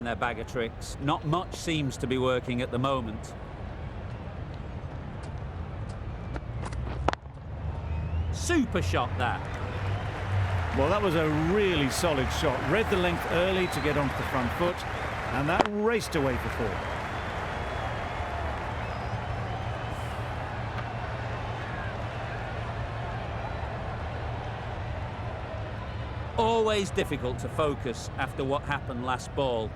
Their bag of tricks. Not much seems to be working at the moment. Super shot that. Well, that was a really solid shot. Read the length early to get onto the front foot, and that raced away for four. Always difficult to focus after what happened last ball,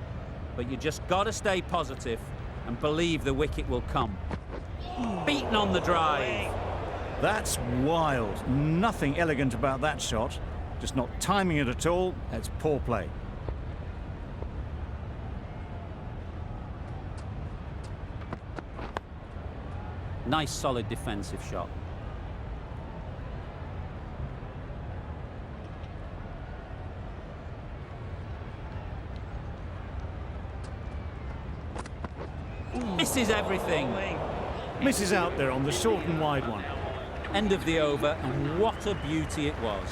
but you just got to stay positive and believe the wicket will come. Beaten on the drive. That's wild. Nothing elegant about that shot. Just not timing it at all. It's poor play. Nice solid defensive shot. Misses everything. Misses out there on the short and wide one. End of the over, and what a beauty it was.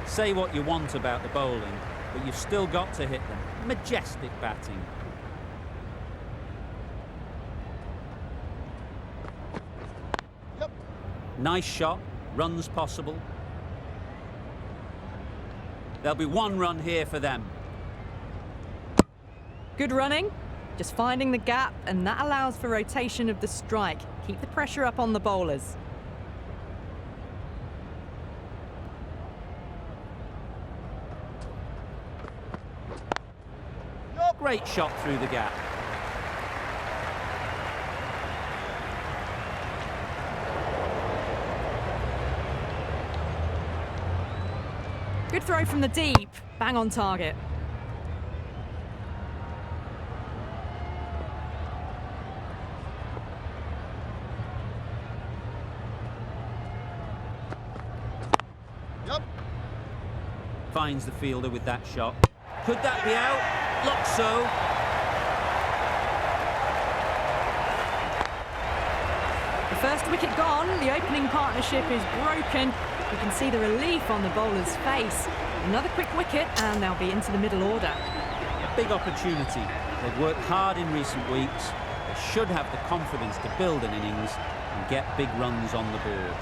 Say what you want about the bowling, but you've still got to hit them. Majestic batting. Yep. Nice shot, runs possible. There'll be one run here for them. Good running, just finding the gap, and that allows for rotation of the strike. Keep the pressure up on the bowlers. Great shot through the gap. Good throw from the deep, bang on target. Yep. Finds the fielder with that shot. Could that be out? Looks so. The first wicket gone, the opening partnership is broken. You can see the relief on the bowler's face. Another quick wicket and they'll be into the middle order. A big opportunity. They've worked hard in recent weeks. They should have the confidence to build an innings and get big runs on the board.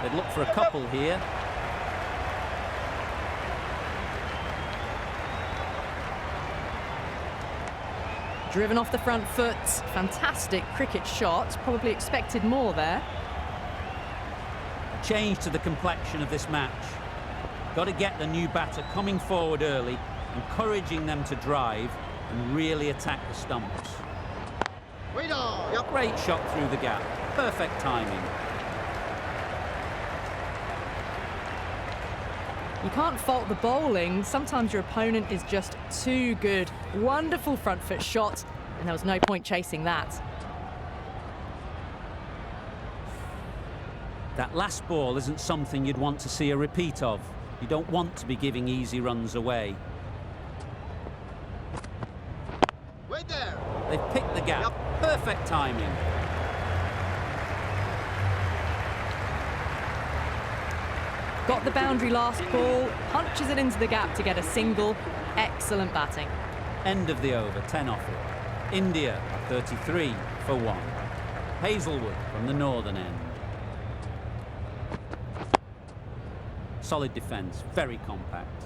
They'd look for a couple here. Driven off the front foot, fantastic cricket shot. Probably expected more there. A change to the complexion of this match. Got to get the new batter coming forward early, encouraging them to drive and really attack the stumps. Yep. Great shot through the gap. Perfect timing. You can't fault the bowling. Sometimes your opponent is just too good. Wonderful front foot shot, and there was no point chasing that. That last ball isn't something you'd want to see a repeat of. You don't want to be giving easy runs away. Wait there. They've picked the gap. Yep. Perfect timing. Got the boundary last ball, punches it into the gap to get a single. Excellent batting. End of the over, 10 off it. India are 33 for 1. Hazelwood from the northern end. Solid defence, very compact.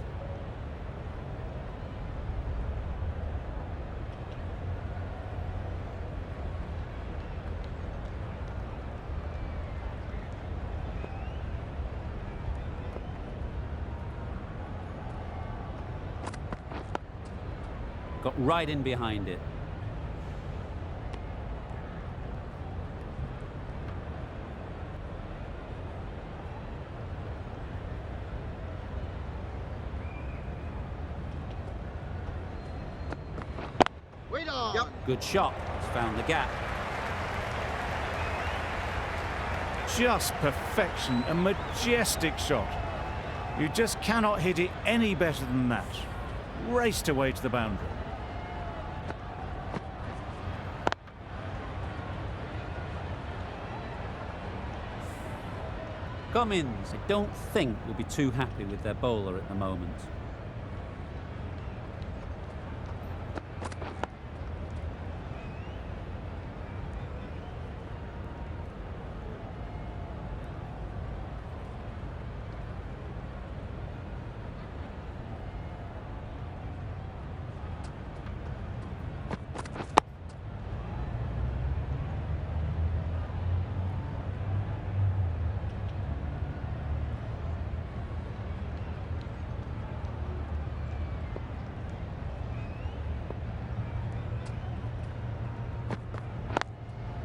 Got right in behind it. Wait on. Yep. Good shot. It's found the gap. Just perfection, a majestic shot. You just cannot hit it any better than that. Raced away to the boundary. Cummins, I don't think, will be too happy with their bowler at the moment.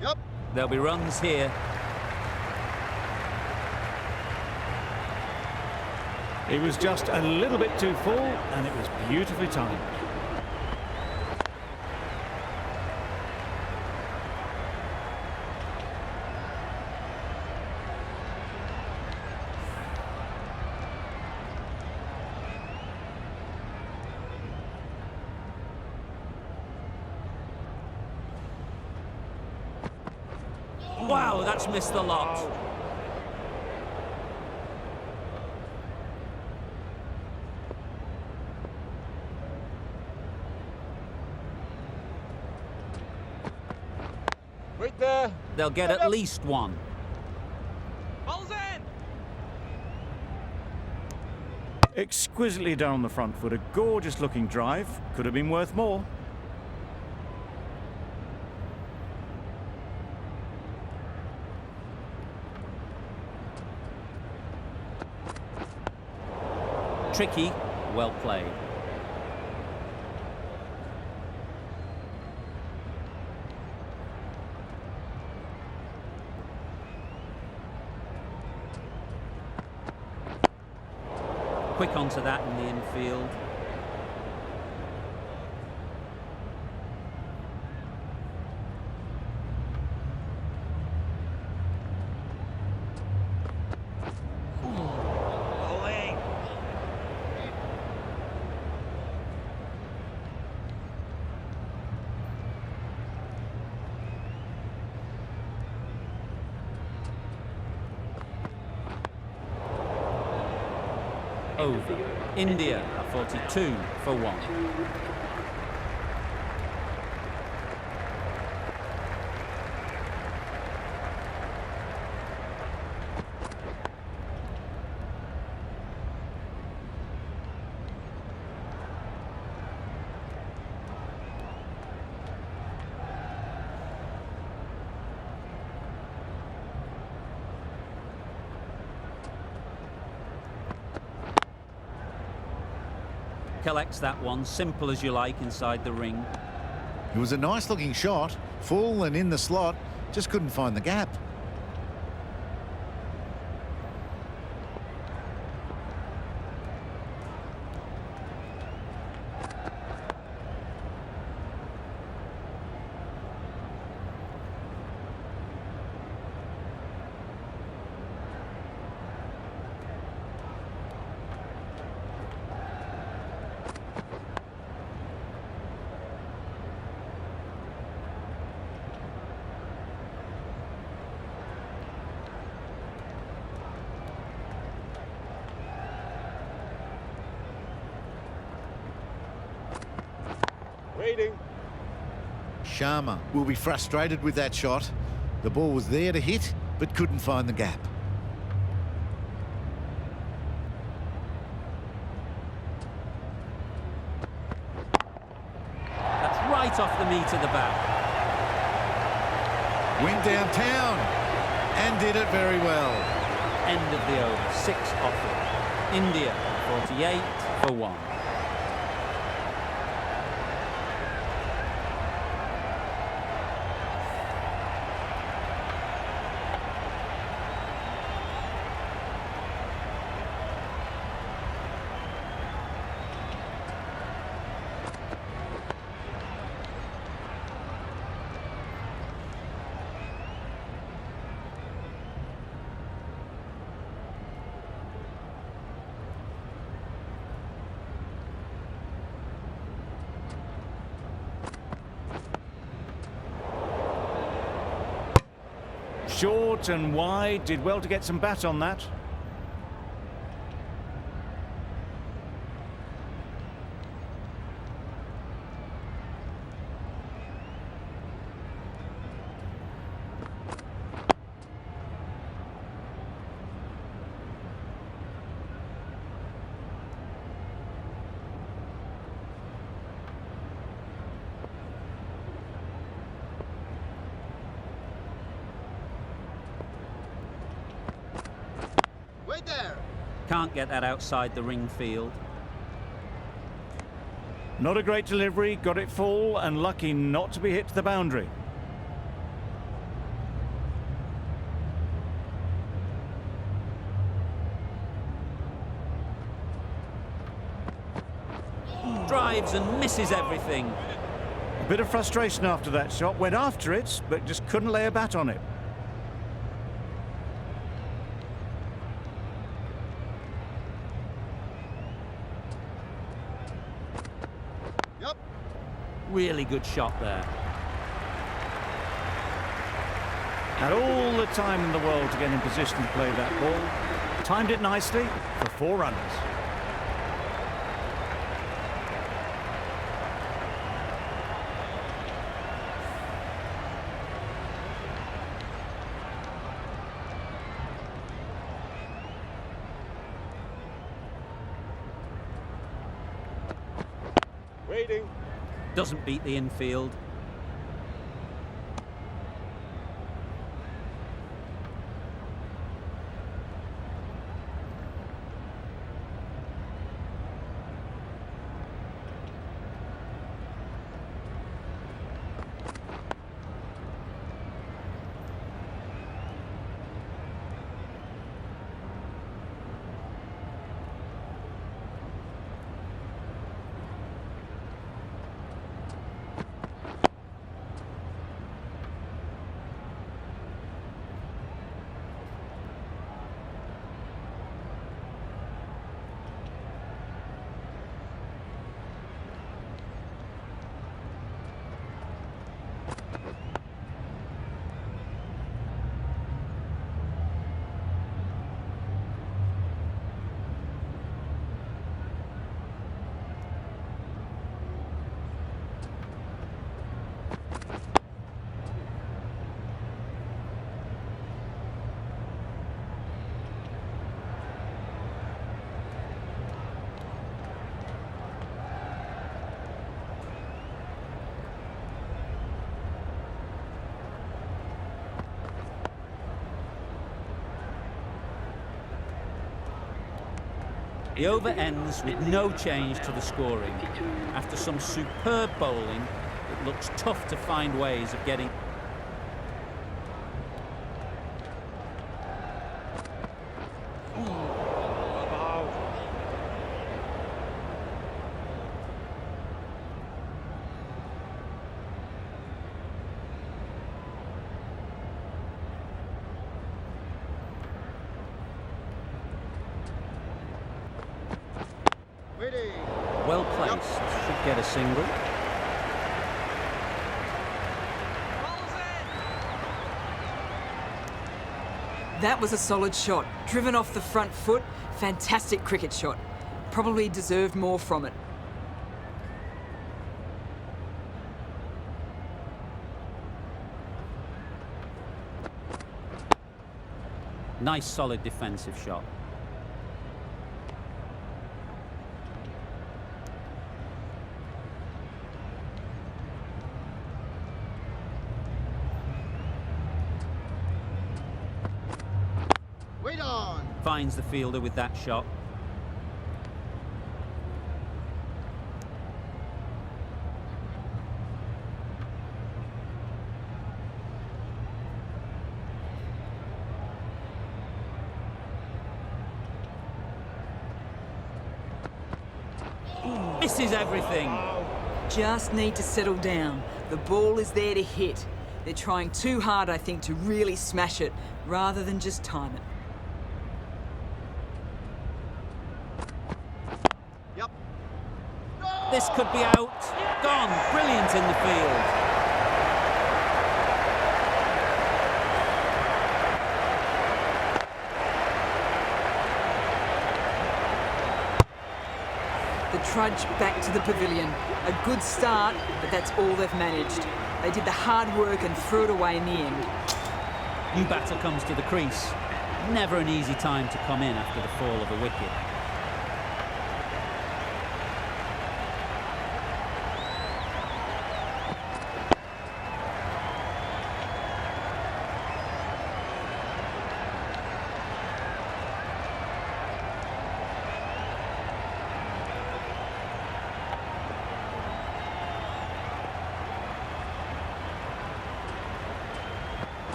Yep. There'll be runs here. It was just a little bit too full, and it was beautifully timed. Wow, that's missed the lot. Wait there. They'll get at least one. Ball's in! Exquisitely done on the front foot, a gorgeous looking drive. Could have been worth more. Tricky, well played. Quick onto that in the infield. Bowling! Over. India are 42 for 1. Collects that one, simple as you like, inside the ring. It was a nice looking shot, full and in the slot, just couldn't find the gap. Waiting. Sharma will be frustrated with that shot. The ball was there to hit, but couldn't find the gap. That's right off the meat of the bat. Went downtown and did it very well. End of the over, 6 off it. India 48 for 1. Short and wide, did well to get some bat on that. Right there. Can't get that outside the ring field. Not a great delivery, got it full and lucky not to be hit to the boundary. Drives and misses everything. A bit of frustration after that shot, went after it, but just couldn't lay a bat on it. Yep. Really good shot there. Had all the time in the world to get in position to play that ball. Timed it nicely for 4 runners. Waiting. Doesn't beat the infield. The over ends with no change to the scoring. After some superb bowling, it looks tough to find ways of getting... Waiting. Well placed, should get a single. Ball's in. That was a solid shot. Driven off the front foot. Fantastic cricket shot. Probably deserved more from it. Nice solid defensive shot. Wait on. Finds the fielder with that shot. Misses everything. Just need to settle down. The ball is there to hit. They're trying too hard, I think, to really smash it, rather than just time it. Yep. This could be out. Gone. Brilliant in the field. The trudge back to the pavilion. A good start, but that's all they've managed. They did the hard work and threw it away in the end. New batter comes to the crease. Never an easy time to come in after the fall of a wicket.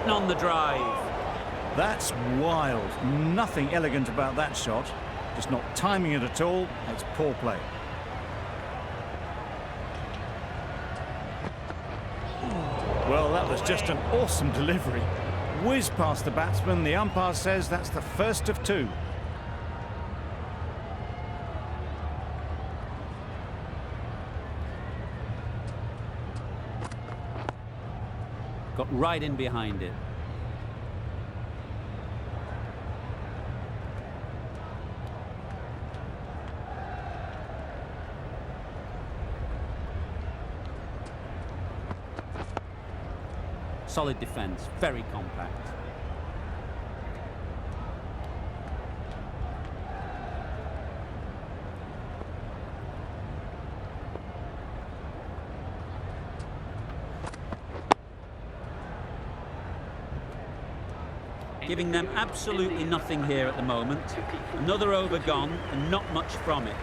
getting on the drive. That's wild. Nothing elegant about that shot. Just not timing it at all. It's poor play. Well, that was just an awesome delivery. Whiz past the batsman. The umpire says that's the first of two. Got right in behind it. Solid defence, very compact. Giving them absolutely nothing here at the moment. Another over gone and not much from it.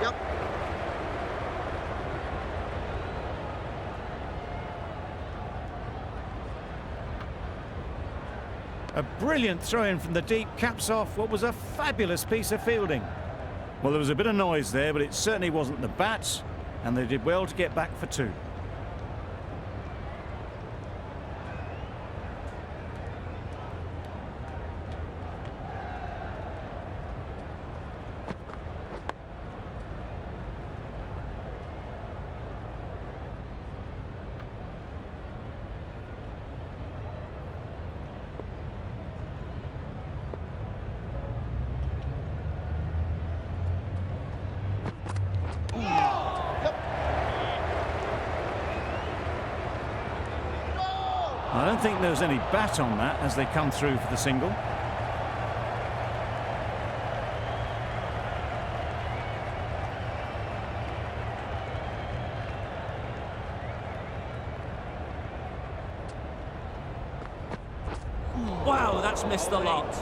Yep. A brilliant throw-in from the deep caps off what was a fabulous piece of fielding. Well, there was a bit of noise there, but it certainly wasn't the bats, and they did well to get back for two. I don't think there's any bat on that as they come through for the single. Wow, that's missed the lot.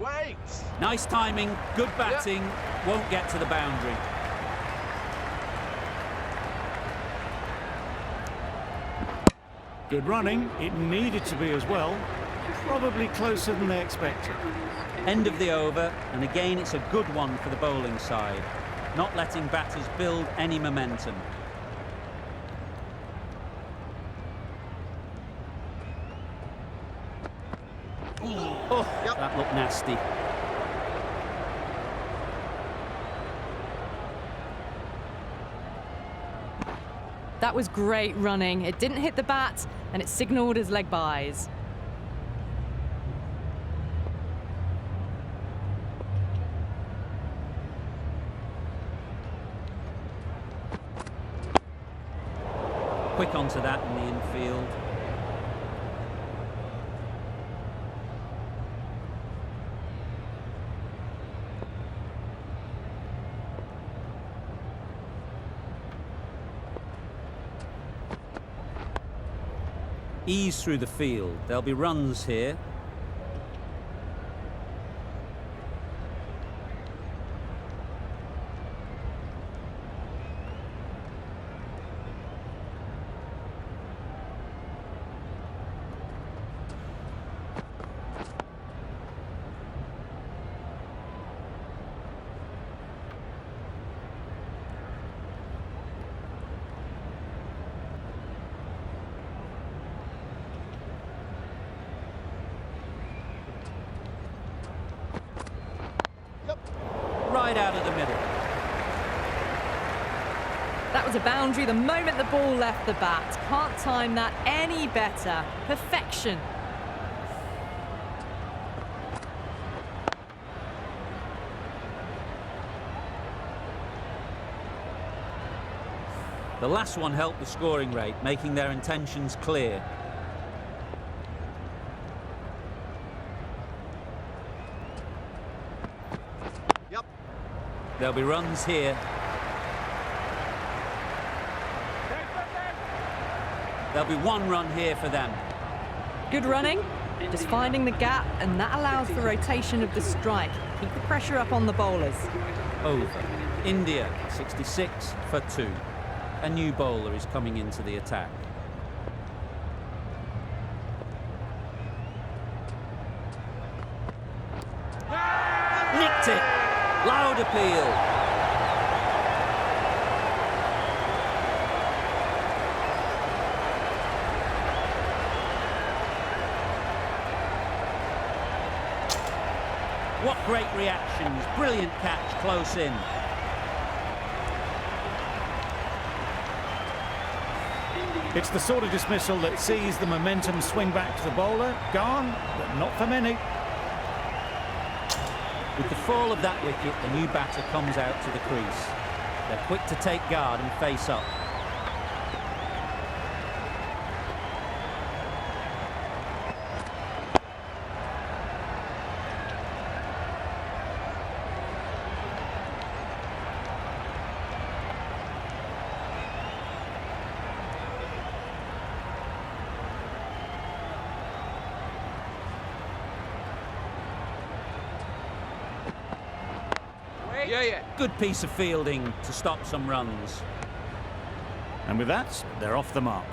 Wait! Nice timing, good batting, won't get to the boundary. Good running. It needed to be as well. Probably closer than they expected. End of the over, and again it's a good one for the bowling side. Not letting batters build any momentum. Oh, that looked nasty. That was great running. It didn't hit the bat, and it signalled as leg byes. Quick onto that in the infield. Ease through the field. There'll be runs here. Right out of the middle. That was a boundary the moment the ball left the bat. Can't time that any better. Perfection. The last one helped the scoring rate, making their intentions clear. Yep. There'll be runs here. There'll be one run here for them. Good running, just finding the gap, and that allows the rotation of the strike. Keep the pressure up on the bowlers. Over. India, 66 for 2. A new bowler is coming into the attack. Nicked it! Loud appeal. What great reactions. Brilliant catch close in. It's the sort of dismissal that sees the momentum swing back to the bowler. Gone, but not for many. With the fall of that wicket, the new batter comes out to the crease. They're quick to take guard and face up. Yeah. Good piece of fielding to stop some runs. And with that, they're off the mark.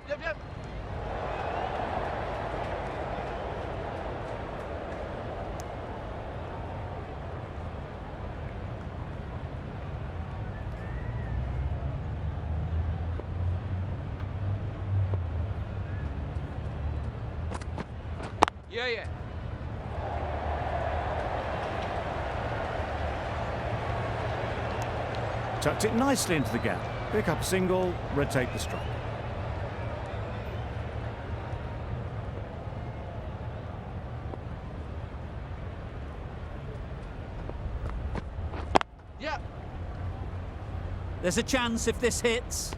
Yep. Yeah. Tucked it nicely into the gap. Pick up a single, rotate the strike. Yep. There's a chance if this hits.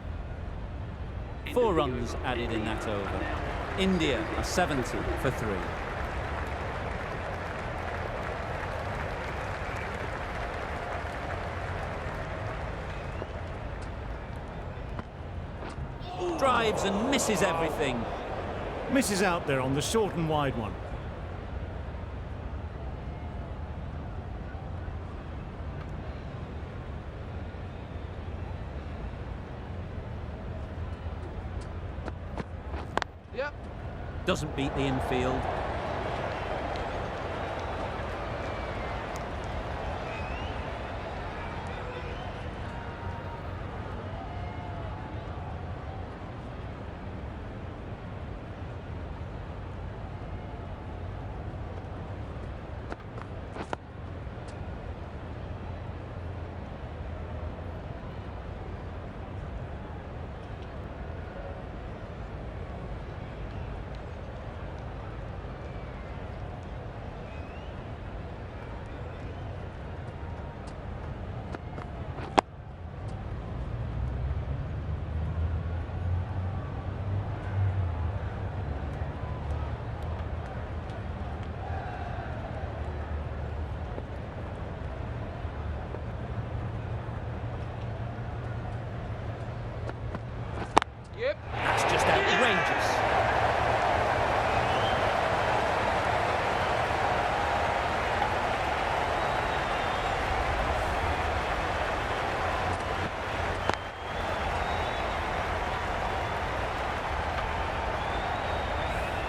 4 runs added in that over. India are 70 for 3. Drives and misses everything. Misses out there on the short and wide one. Yep. Doesn't beat the infield. Yep. That's just outrageous.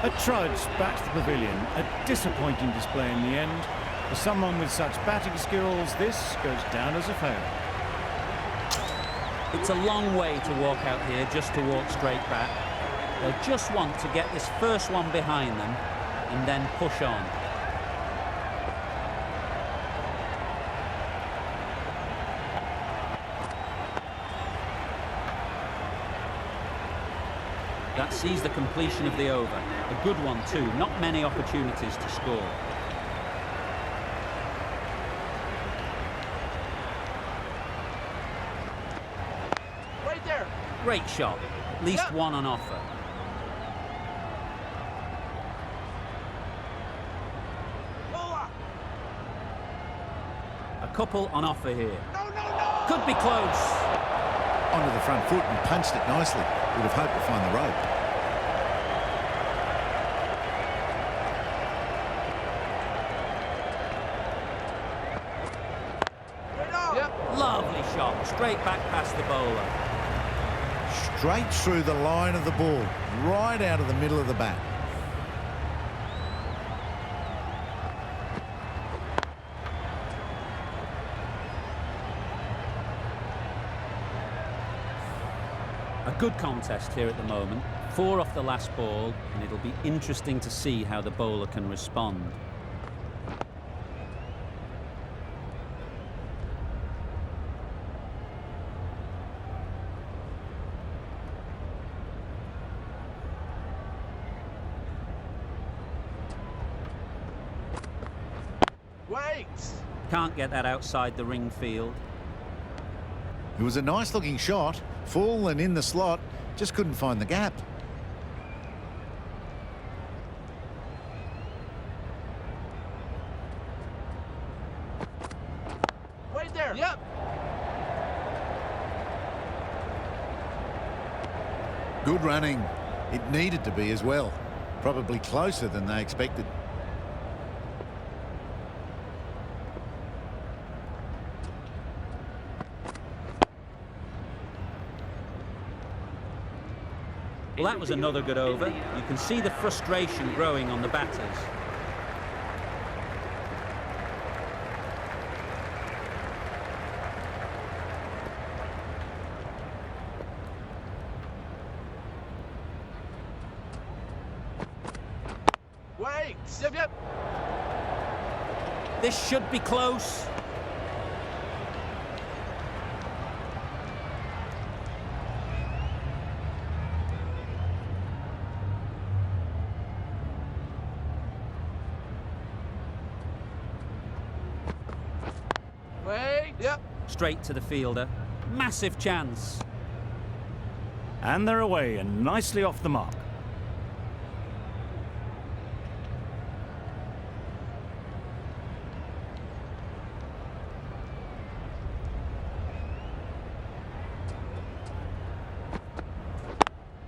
A trudge back to the pavilion. A disappointing display in the end. For someone with such batting skills, this goes down as a fail. It's a long way to walk out here just to walk straight back. They'll just want to get this first one behind them and then push on. That sees the completion of the over. A good one too, not many opportunities to score. Right there. Great shot, at least Yeah. one on offer. Bowler. A couple on offer here. No, no, no. Could be close. Onto the front foot and punched it nicely. Would have hoped to find the rope. Right on. Yep. Lovely shot, straight back past the bowler. Straight through the line of the ball, right out of the middle of the bat. A good contest here at the moment. 4 off the last ball, and it'll be interesting to see how the bowler can respond. Wait. Can't get that outside the ring field. It was a nice looking shot, full and in the slot, just couldn't find the gap. Right there. Yep. Good running. It needed to be as well. Probably closer than they expected. Well, that was another good over. You can see the frustration growing on the batters. Wait. Yep, yep. This should be close. Wait. Yep. Straight to the fielder. Massive chance. And they're away and nicely off the mark.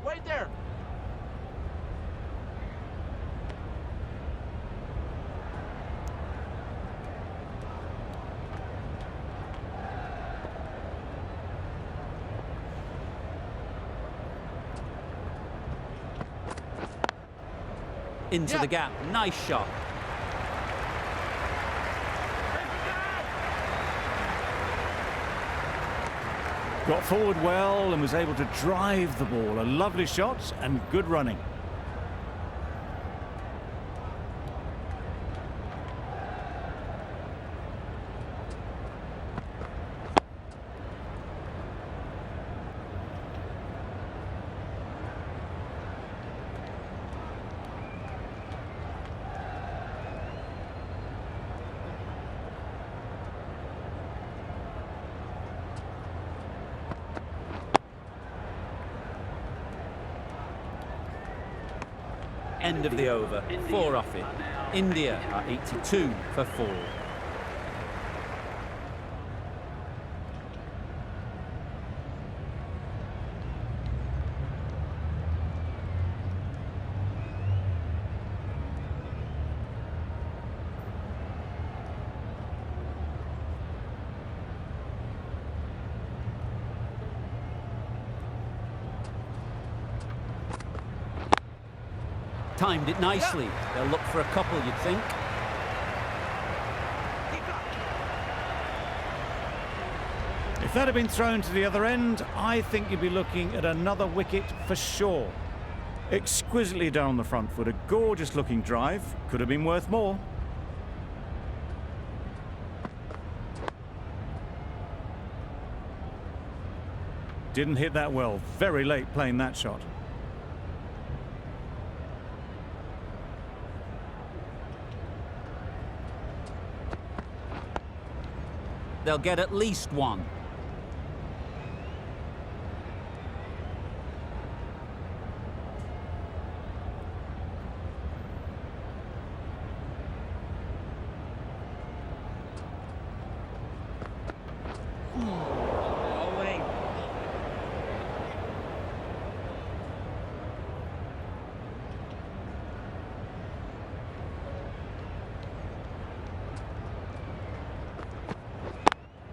Right there. Into Yeah. the gap. Nice shot. Got forward well and was able to drive the ball. A lovely shot and good running. End of the over. 4 off it. India are 82 for 4. Timed it nicely. They'll look for a couple, you'd think. If that had been thrown to the other end, I think you'd be looking at another wicket for sure. Exquisitely down the front foot, a gorgeous looking drive. Could have been worth more. Didn't hit that well. Very late playing that shot. they'll get at least one.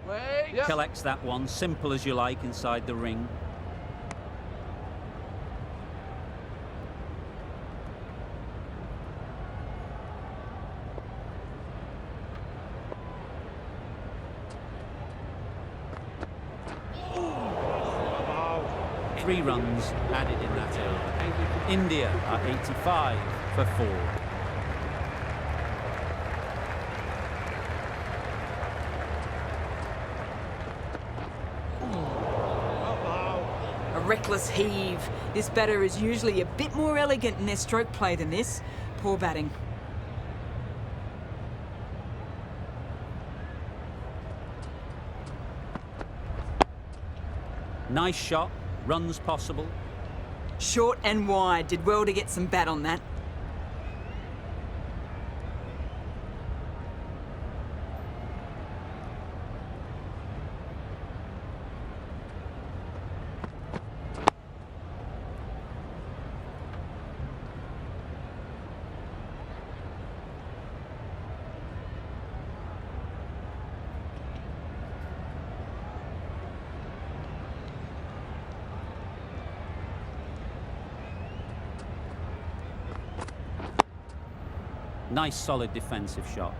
Wait. Yep. Collects that one, simple as you like, inside the ring. Three runs added in that over. India are 85 for 4. A reckless heave. This batter is usually a bit more elegant in their stroke play than this. Poor batting. Nice shot, runs possible. Short and wide. Did well to get some bat on that. Nice solid defensive shot.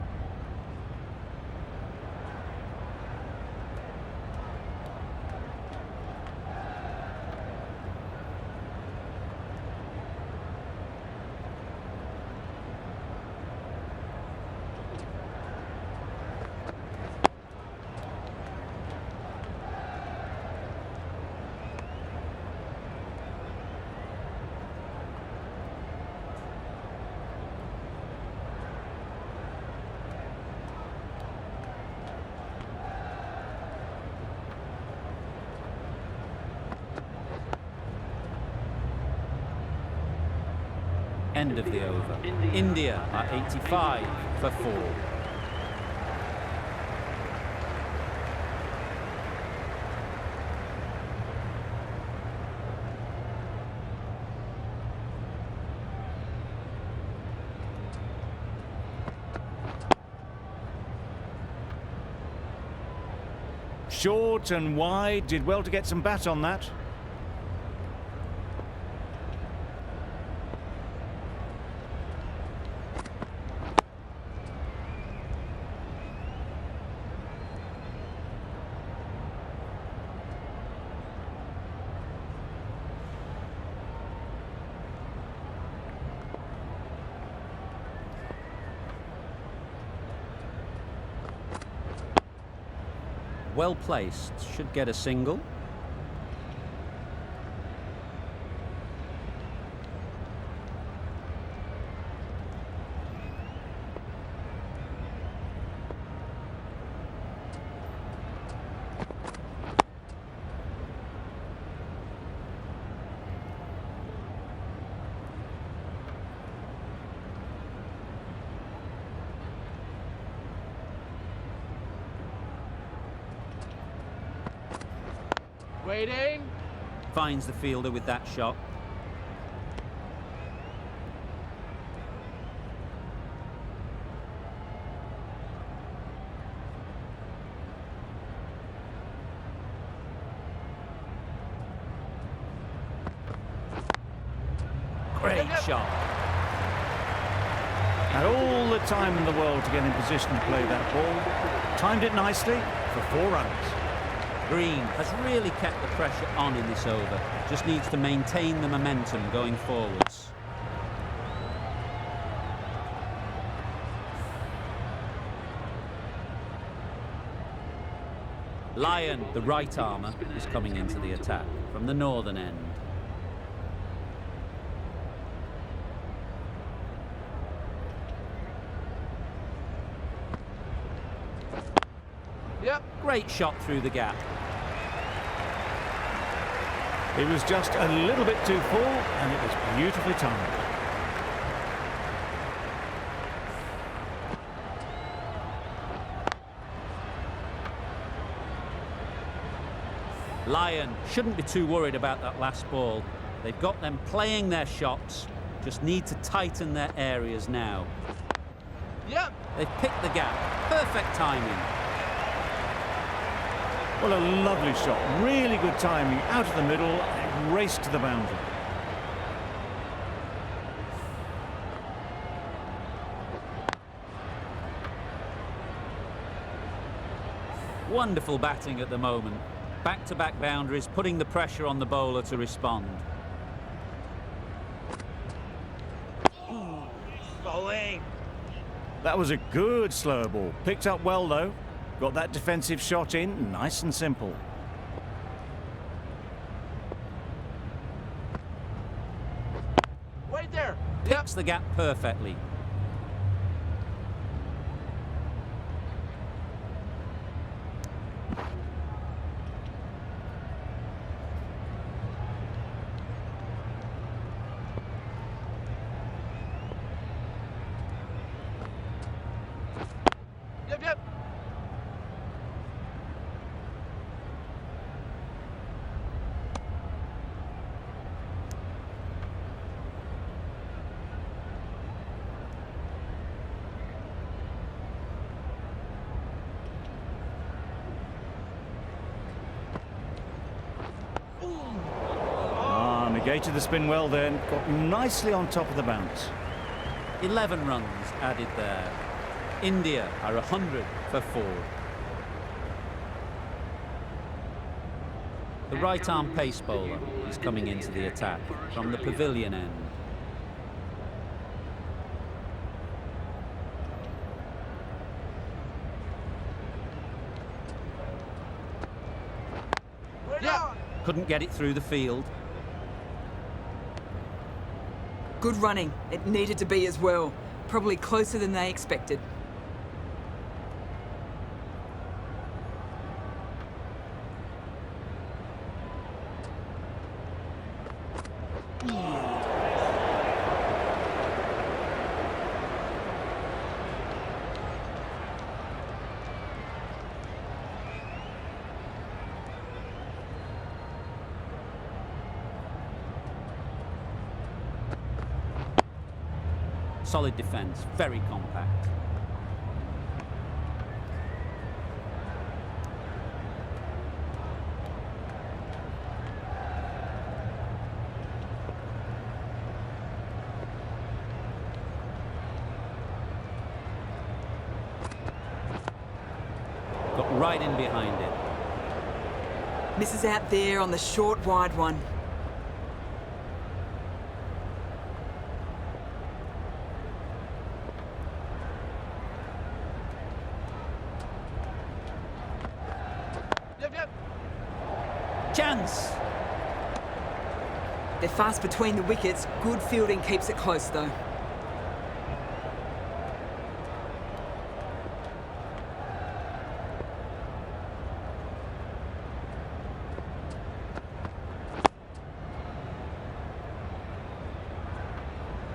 End of the over. India are 85 for 4. Short and wide, did well to get some bat on that. Well placed, should get a single. Waiting. Finds the fielder with that shot. Great shot. Had all the time in the world to get in position to play that ball. Timed it nicely for 4 runs. Green has really kept the pressure on in this over. Just needs to maintain the momentum going forwards. Lyon, the right armour, is coming into the attack from the northern end. Yep. Great shot through the gap. It was just a little bit too full, and it was beautifully timed. Lyon shouldn't be too worried about that last ball. They've got them playing their shots, just need to tighten their areas now. Yep. They've picked the gap. Perfect timing. Well, a lovely shot. Really good timing. Out of the middle and raced to the boundary. Wonderful batting at the moment. Back-to-back boundaries, putting the pressure on the bowler to respond. Bowling. That was a good slow ball. Picked up well, though. Got that defensive shot in, nice and simple. Wait there. Picks the gap perfectly. Yep, yep. Negated the spin well then. Got nicely on top of the bounce. 11 runs added there. India are 100 for 4. The right-arm pace bowler is coming into the attack from the pavilion end. Yeah. Couldn't get it through the field. Good running. It needed to be as well. Probably closer than they expected. Solid defence, very compact. Got right in behind it. Misses out there on the short, wide one. Yep, yep. Chance! They're fast between the wickets. Good fielding keeps it close, though.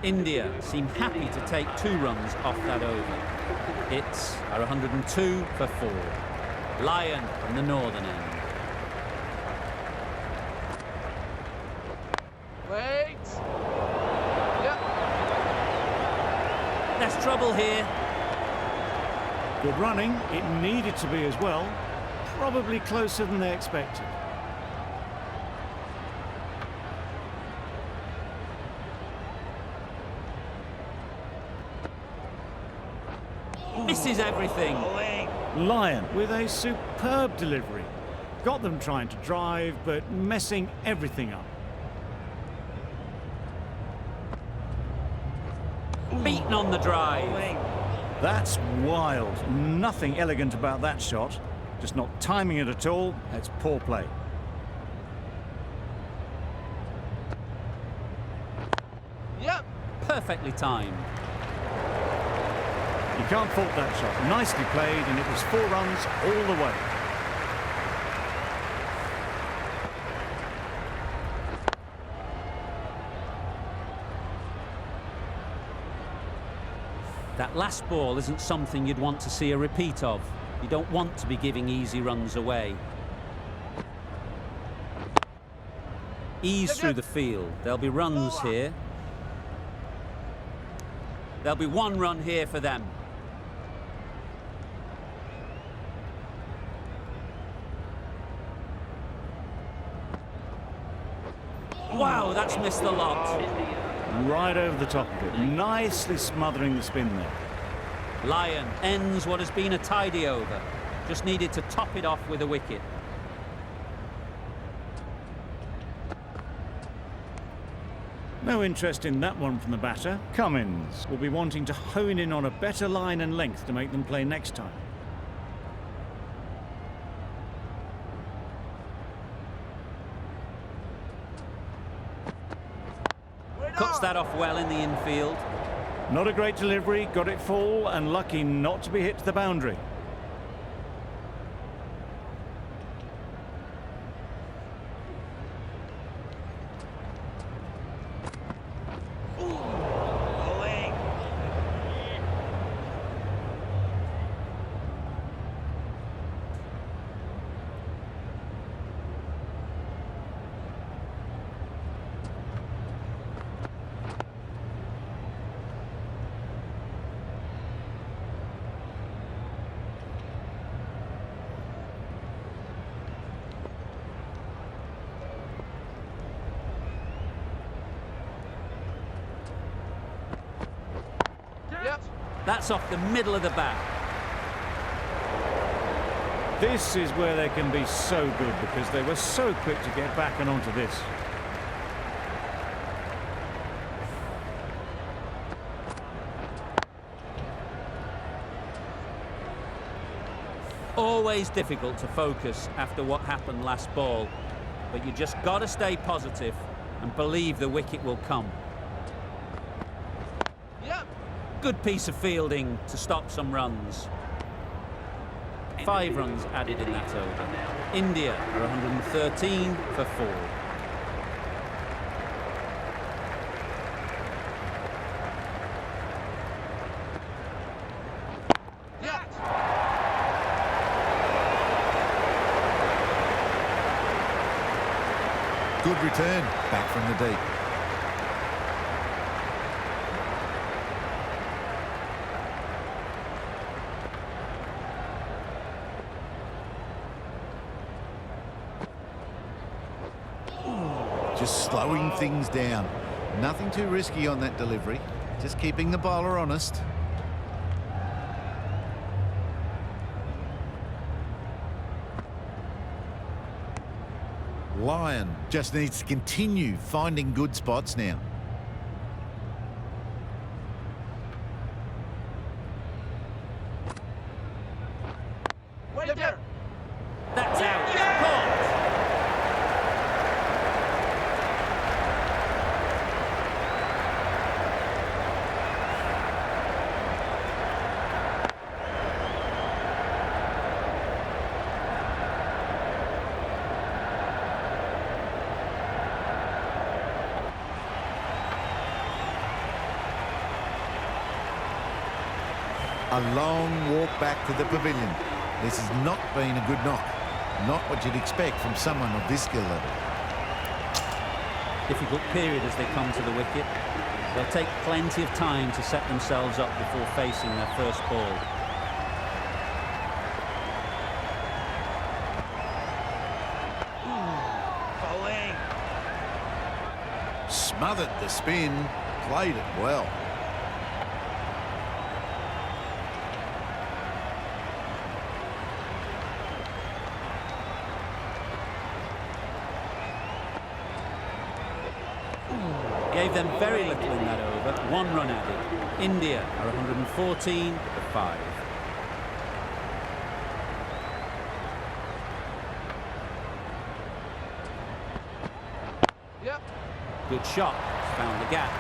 India seem happy to take 2 runs off that over. It's are 102 for 4. Lyon from the northern end. Wait. Yep. There's trouble here. Good running. It needed to be as well. Probably closer than they expected. Misses everything. Lyon with a superb delivery. Got them trying to drive, but messing everything up. Beaten on the drive. That's wild. Nothing elegant about that shot. Just not timing it at all. It's poor play. Yep. Perfectly timed. You can't fault that shot. Nicely played, and it was 4 runs all the way. That last ball isn't something you'd want to see a repeat of. You don't want to be giving easy runs away. Ease through the field. There'll be runs here. There'll be 1 run here for them. Wow, that's missed the lot. Right over the top of it. Nicely smothering the spin there. Lyon ends what has been a tidy over. Just needed to top it off with a wicket. No interest in that one from the batter. Cummins will be wanting to hone in on a better line and length to make them play next time. Cuts that off well in the infield. Not a great delivery, got it full and lucky not to be hit to the boundary. Bowling. Yep. That's off the middle of the bat. This is where they can be so good because they were so quick to get back and onto this. Always difficult to focus after what happened last ball, but you just got to stay positive and believe the wicket will come. Yep. Good piece of fielding to stop some runs. 5 runs added in that over. India are 113 for 4. Yep. Good return, back from the deep. Just slowing things down. Nothing too risky on that delivery. Just keeping the bowler honest. Lyon just needs to continue finding good spots now. Wait there. That's out. Caught. A long walk back to the pavilion. This has not been a good knock. Not what you'd expect from someone of this skill level. Difficult period as they come to the wicket. They'll take plenty of time to set themselves up before facing their first ball. Bowling. Smothered the spin, played it well. Gave them very little in that over. 1 run added. India are 114 for 5. Yep. Good shot. Found the gap.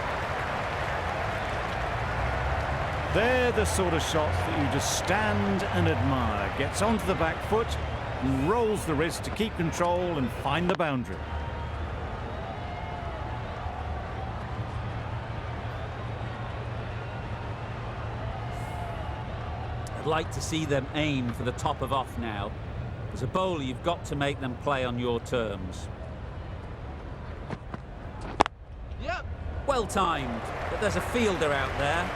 They're the sort of shots that you just stand and admire. Gets onto the back foot, and rolls the wrist to keep control and find the boundary. I'd like to see them aim for the top of off now. As a bowler, you've got to make them play on your terms. Yep. Well timed, but there's a fielder out there.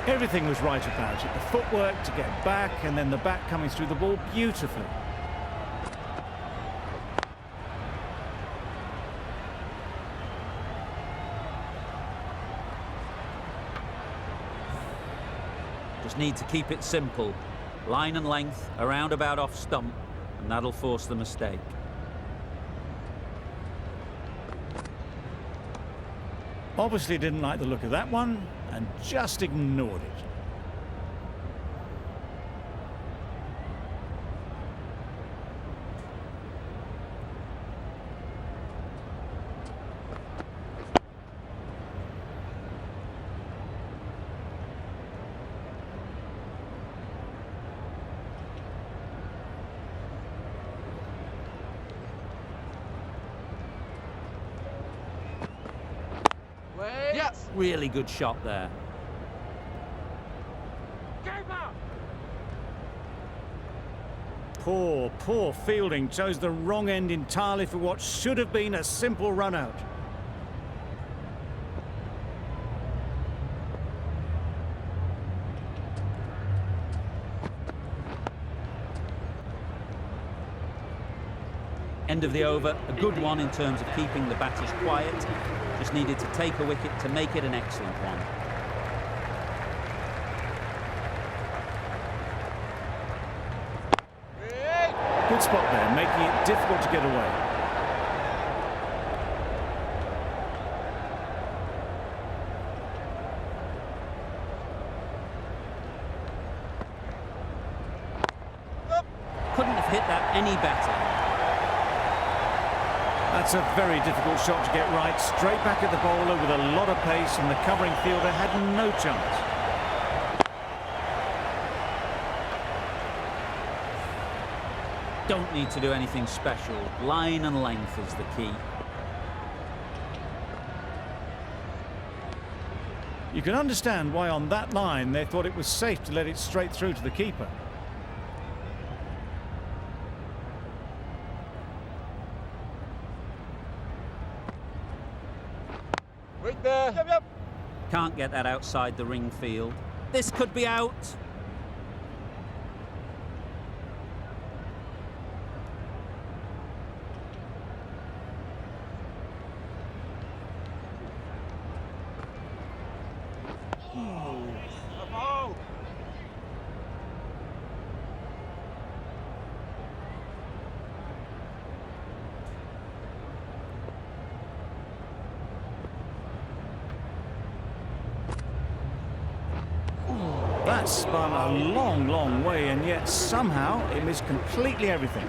Everything was right about it. The footwork to get back and then the bat coming through the ball beautifully. Just need to keep it simple. Line and length, around about off stump, and that'll force the mistake. Obviously didn't like the look of that one and just ignored it. Wait. Yes. Really good shot there. Poor fielding. Chose the wrong end entirely for what should have been a simple run out. End of the over, a good one in terms of keeping the batters quiet. Just needed to take a wicket to make it an excellent one. Good spot there, making it difficult to get away. Couldn't have hit that any better. That's a very difficult shot to get right. Straight back at the bowler with a lot of pace, and the covering fielder had no chance. Don't need to do anything special. Line and length is the key. You can understand why on that line they thought it was safe to let it straight through to the keeper. Wait there. Yep, yep. Can't get that outside the ring field. This could be out. Oh. That spun a long way, and yet somehow it missed completely everything.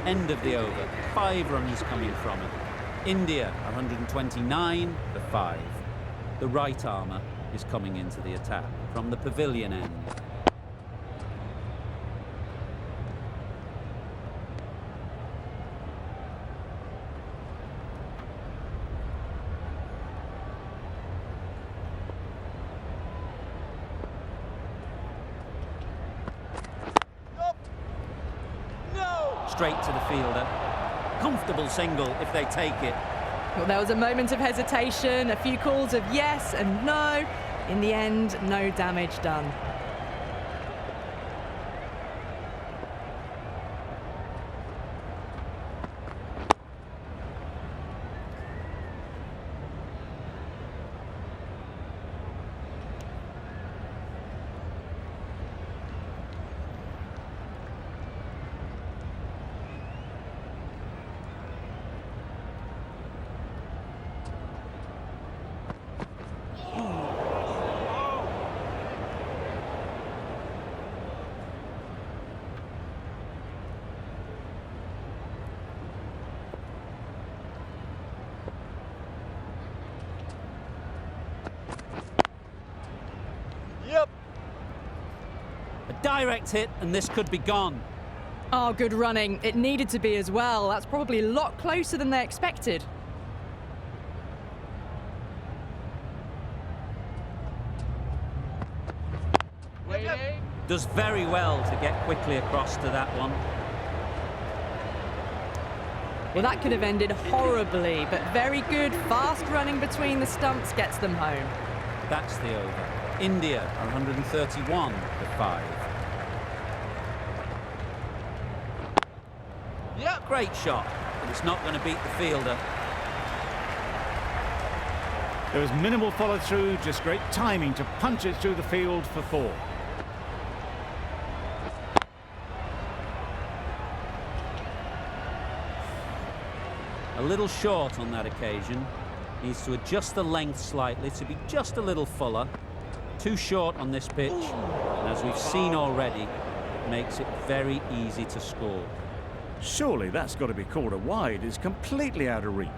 End of the over. 5 runs coming from it. India 129 for 5. The right armour is coming into the attack from the pavilion end. Straight to the fielder. Comfortable single if they take it. Well, there was a moment of hesitation, a few calls of yes and no. In the end, no damage done. A direct hit, and this could be gone. Oh, good running. It needed to be as well. That's probably a lot closer than they expected. Waiting. Does very well to get quickly across to that one. Well, that could have ended horribly, but very good, fast running between the stumps gets them home. That's the over. India are 131 to 5. Yep. Great shot, but it's not going to beat the fielder. There was minimal follow-through, just great timing to punch it through the field for 4. A little short on that occasion. Needs to adjust the length slightly to be just a little fuller. Too short on this pitch, and as we've seen already, it makes it very easy to score. Surely that's got to be called a wide. It's completely out of reach.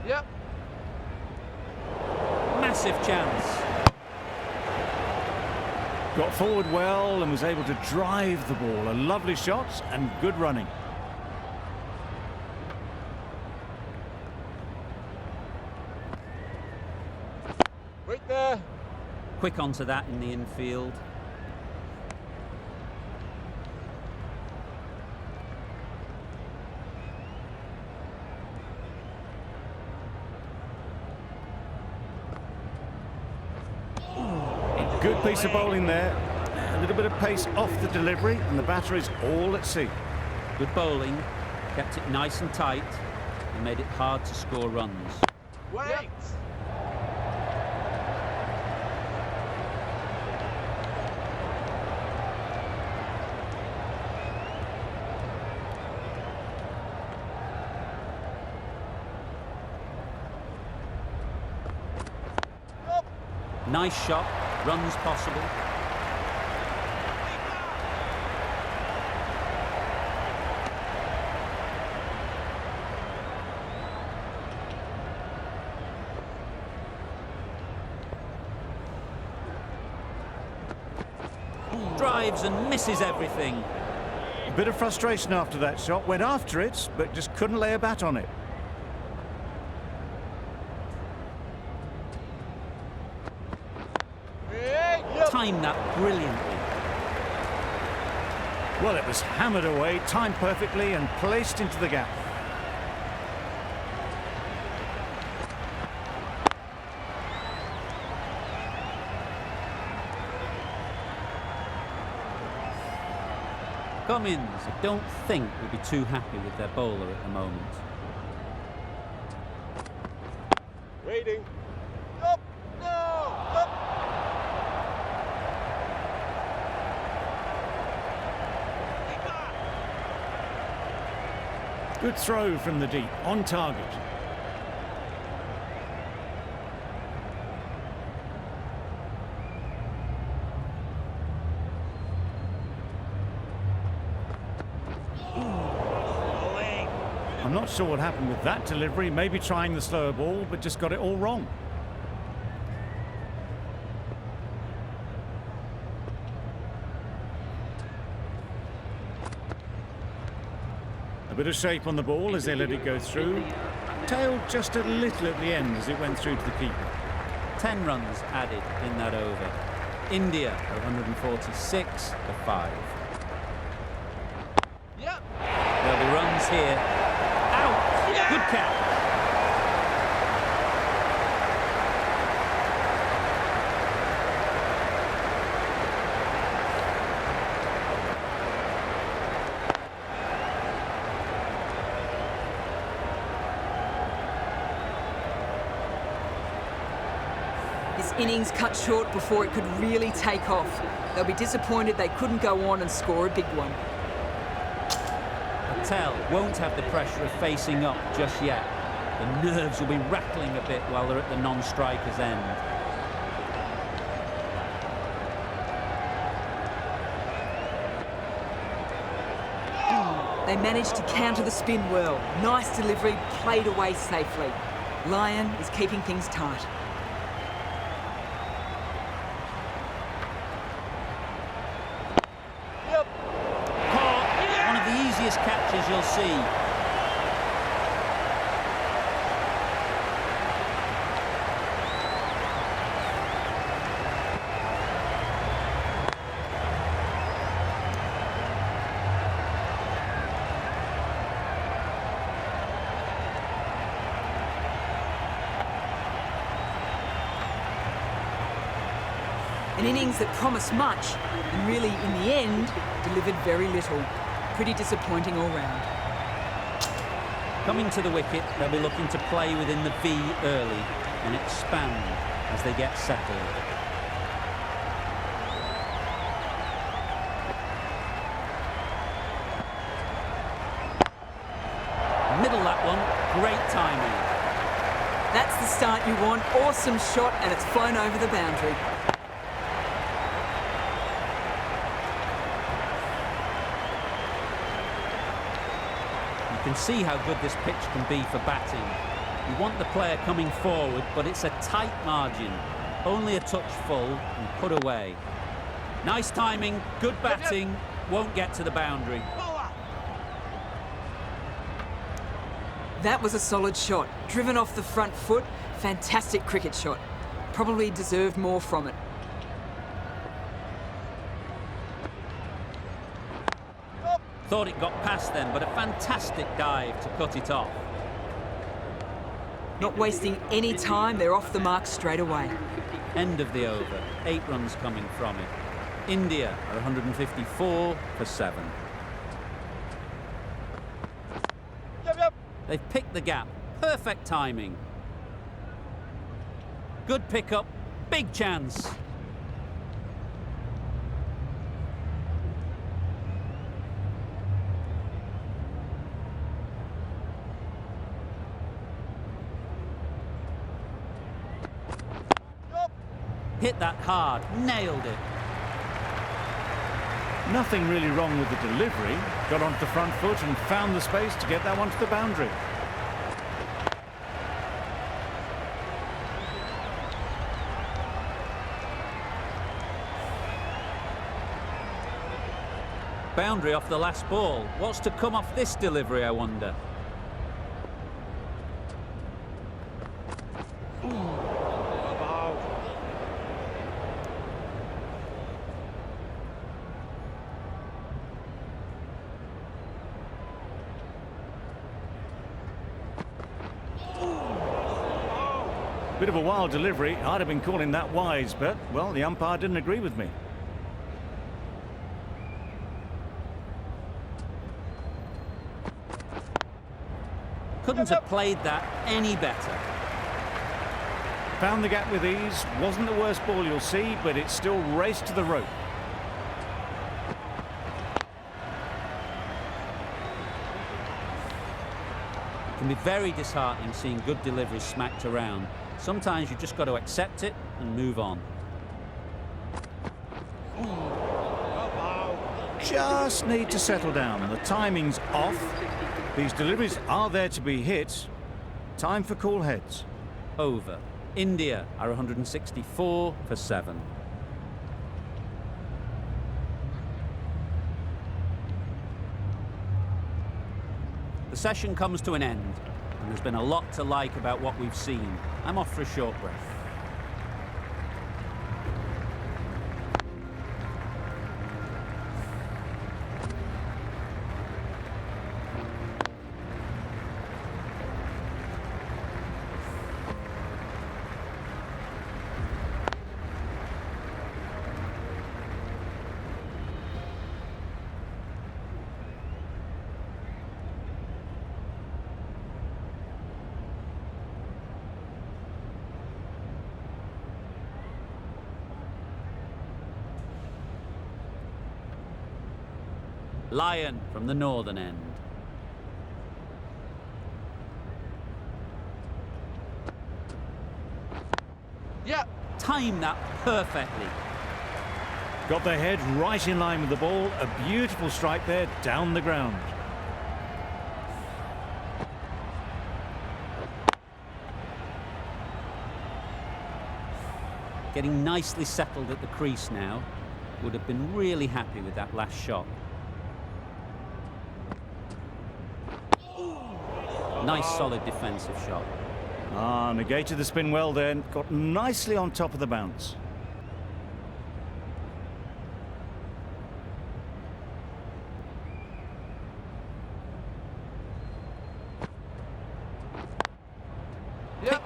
Yep. Massive chance. Got forward well and was able to drive the ball. A lovely shot and good running. Wait there. Quick onto that in the infield. Good piece of bowling there. A little bit of pace off the delivery and the batter is all at sea. Good bowling, kept it nice and tight, and made it hard to score runs. Wait. Yep. Nice shot, runs possible. Drives and misses everything. A bit of frustration after that shot. Went after it, but just couldn't lay a bat on it. Timed that brilliantly. Well, it was hammered away, timed perfectly and placed into the gap. Cummins, I don't think, will be too happy with their bowler at the moment. Waiting. Up. No. Up. Good throw from the deep, on target. I'm not sure what happened with that delivery. Maybe trying the slower ball, but just got it all wrong. A bit of shape on the ball as they let it go through. Tailed just a little at the end as it went through to the keeper. 10 runs added in that over. India are 146 to 5. Yep. There'll be runs here. Out! Good catch. This innings cut short before it could really take off. They'll be disappointed they couldn't go on and score a big one. Patel won't have the pressure of facing up just yet. The nerves will be rattling a bit while they're at the non-striker's end. They managed to counter the spin well. Nice delivery, played away safely. Lion is keeping things tight. Yep. Caught. One of the easiest catches you'll see. An innings that promised much, and really, in the end, delivered very little. Pretty disappointing all round. Coming to the wicket, they'll be looking to play within the V early and expand as they get settled. Middle that one, great timing. That's the start you want. Awesome shot, and it's flown over the boundary. You can see how good this pitch can be for batting. You want the player coming forward, but it's a tight margin. Only a touch full and put away. Nice timing, good batting, won't get to the boundary. That was a solid shot. Driven off the front foot. Fantastic cricket shot. Probably deserved more from it. Thought it got past them, but a fantastic dive to cut it off. Not wasting any time, they're off the mark straight away. End of the over, 8 runs coming from it. India are 154 for 7. Yep. They've picked the gap, perfect timing. Good pickup, big chance. Hit that hard, nailed it. Nothing really wrong with the delivery. Got onto the front foot and found the space to get that one to the boundary. Boundary off the last ball. What's to come off this delivery, I wonder? Bit of a wild delivery. I'd have been calling that wise, but, well, the umpire didn't agree with me. Couldn't have played that any better. Found the gap with ease. Wasn't the worst ball you'll see, but it still raced to the rope. It can be very disheartening seeing good deliveries smacked around. Sometimes you've just got to accept it and move on. Just need to settle down. The timing's off. These deliveries are there to be hit. Time for cool heads. Over. India are 164 for 7. The session comes to an end, and there's been a lot to like about what we've seen. I'm off for a short breath. Lion from the northern end. Yeah. Time that perfectly. Got their head right in line with the ball. A beautiful strike there down the ground. getting nicely settled at the crease now. Would have been really happy with that last shot. Nice solid defensive shot. Ah, negated the spin well then. Got nicely on top of the bounce.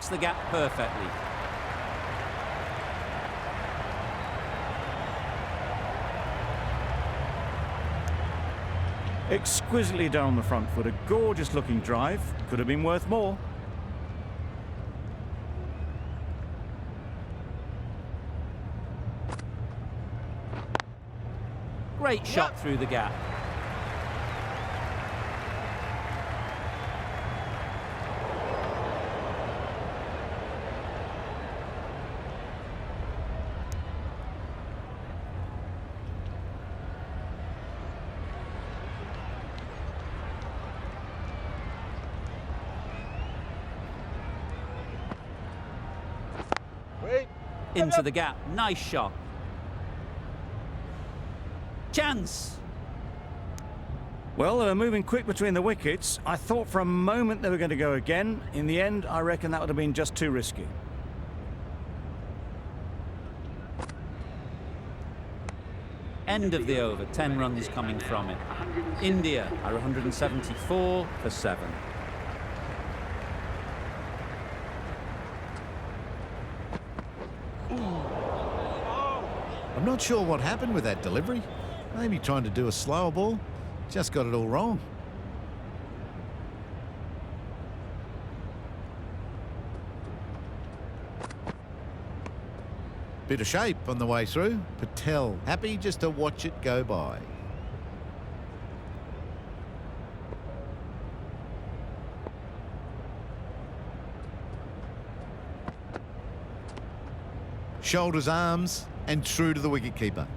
Picks the gap perfectly. Exquisitely down the front foot. A gorgeous looking drive. Could have been worth more. Great shot through the gap. Wait. Into the gap. Nice shot. Chance. Well, they were moving quick between the wickets. I thought for a moment they were going to go again. In the end, I reckon that would have been just too risky. End of the over. 10 runs coming from it. India are 174 for 7. I'm not sure what happened with that delivery. Maybe trying to do a slower ball. Just got it all wrong. Bit of shape on the way through. Patel happy just to watch it go by. Shoulders, arms, and true to the wicketkeeper.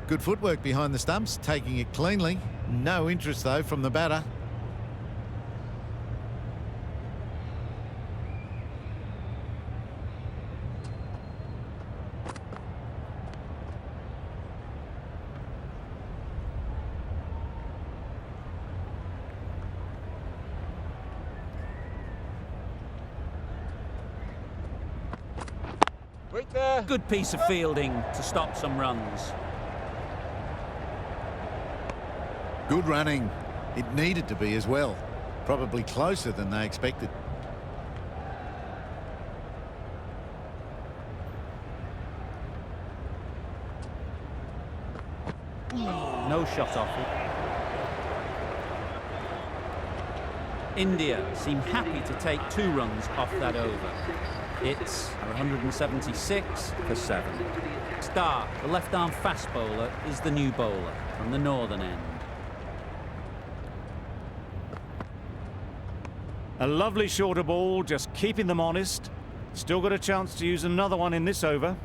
Good footwork behind the stumps, taking it cleanly. No interest, though, from the batter. Wait there. Good piece of fielding to stop some runs. Good running. It needed to be as well. Probably closer than they expected. No shot off it. India seem happy to take 2 runs off that over. It's 176 for 7. Stark, the left-arm fast bowler, is the new bowler from the northern end. A lovely shorter ball, just keeping them honest. Still got a chance to use another one in this over.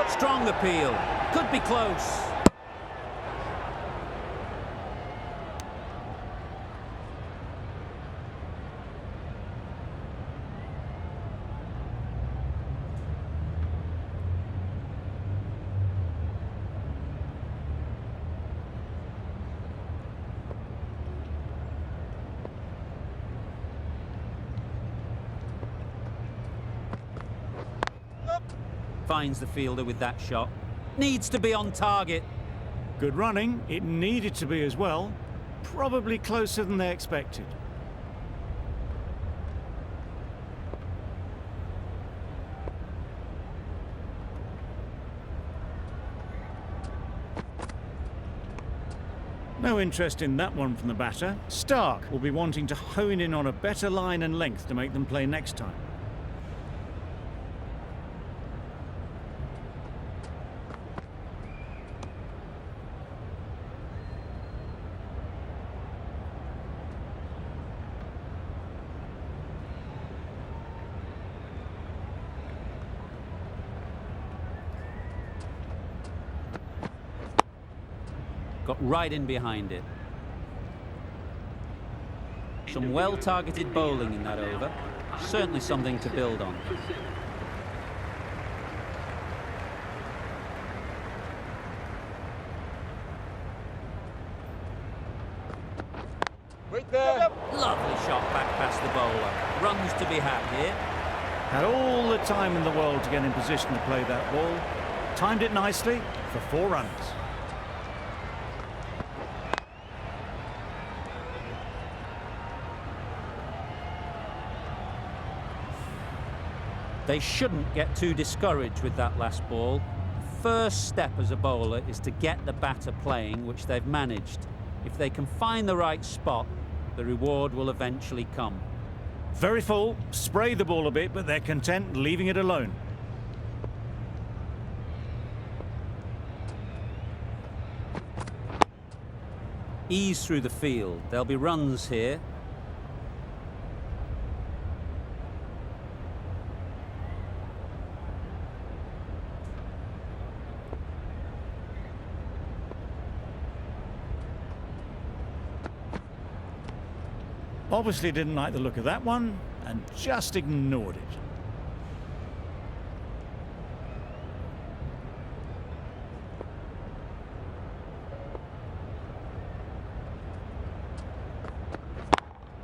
Strong appeal. Could be close. Finds the fielder with that shot. Needs to be on target. Good running. It needed to be as well. Probably closer than they expected. No interest in that one from the batter. Stark will be wanting to hone in on a better line and length to make them play next time. got right in behind it. Some well-targeted bowling in that over. Certainly something to build on. Wait there. Lovely shot back past the bowler. Runs to be had here. Had all the time in the world to get in position to play that ball. Timed it nicely for 4 runs. They shouldn't get too discouraged with that last ball. The first step as a bowler is to get the batter playing, which they've managed. If they can find the right spot, the reward will eventually come. Very full, spray the ball a bit, but they're content leaving it alone. Ease through the field. There'll be runs here. Obviously didn't like the look of that one and just ignored it.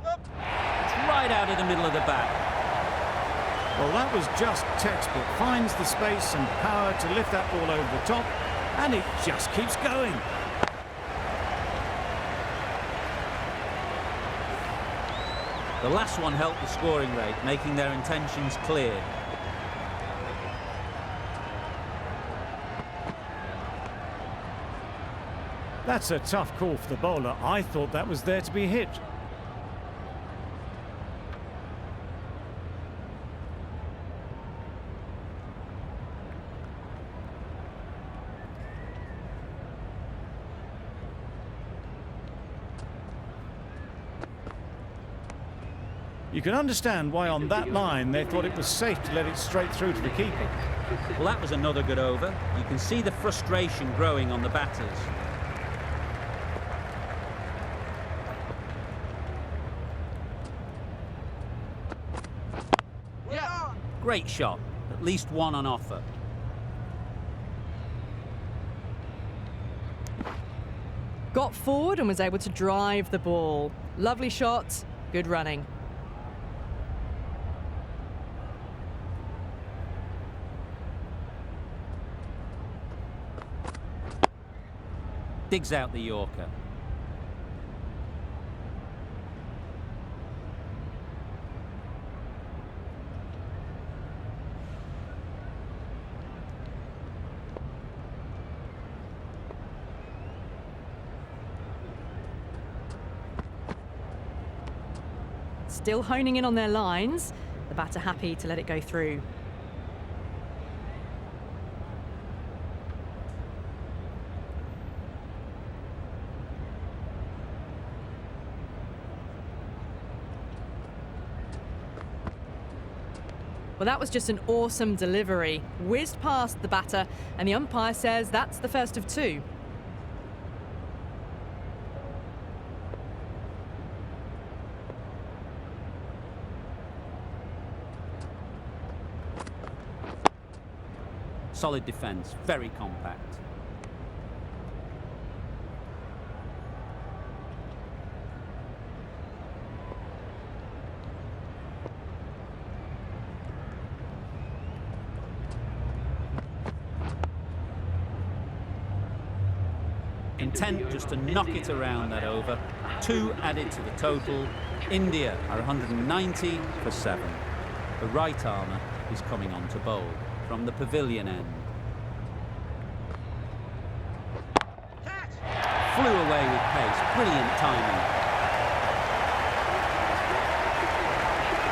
It's right out of the middle of the bat. Well, that was just textbook. Finds the space and power to lift that ball over the top, and it just keeps going. The last one helped the scoring rate, making their intentions clear. That's a tough call for the bowler. I thought that was there to be hit. You can understand why on that line they thought it was safe to let it straight through to the keeper. Well, that was another good over. You can see the frustration growing on the batters. Yeah. Great shot. At least one on offer. Got forward and was able to drive the ball. Lovely shot, good running. Digs out the Yorker. Still honing in on their lines. The batter happy to let it go through. Well, that was just an awesome delivery. Whizzed past the batter, and the umpire says that's the first of 2. Solid defence, very compact. Intent just to knock it around that over. 2 added to the total. India are 190 for 7. The right armour is coming on to bowl from the pavilion end. Flew away with pace. Brilliant timing.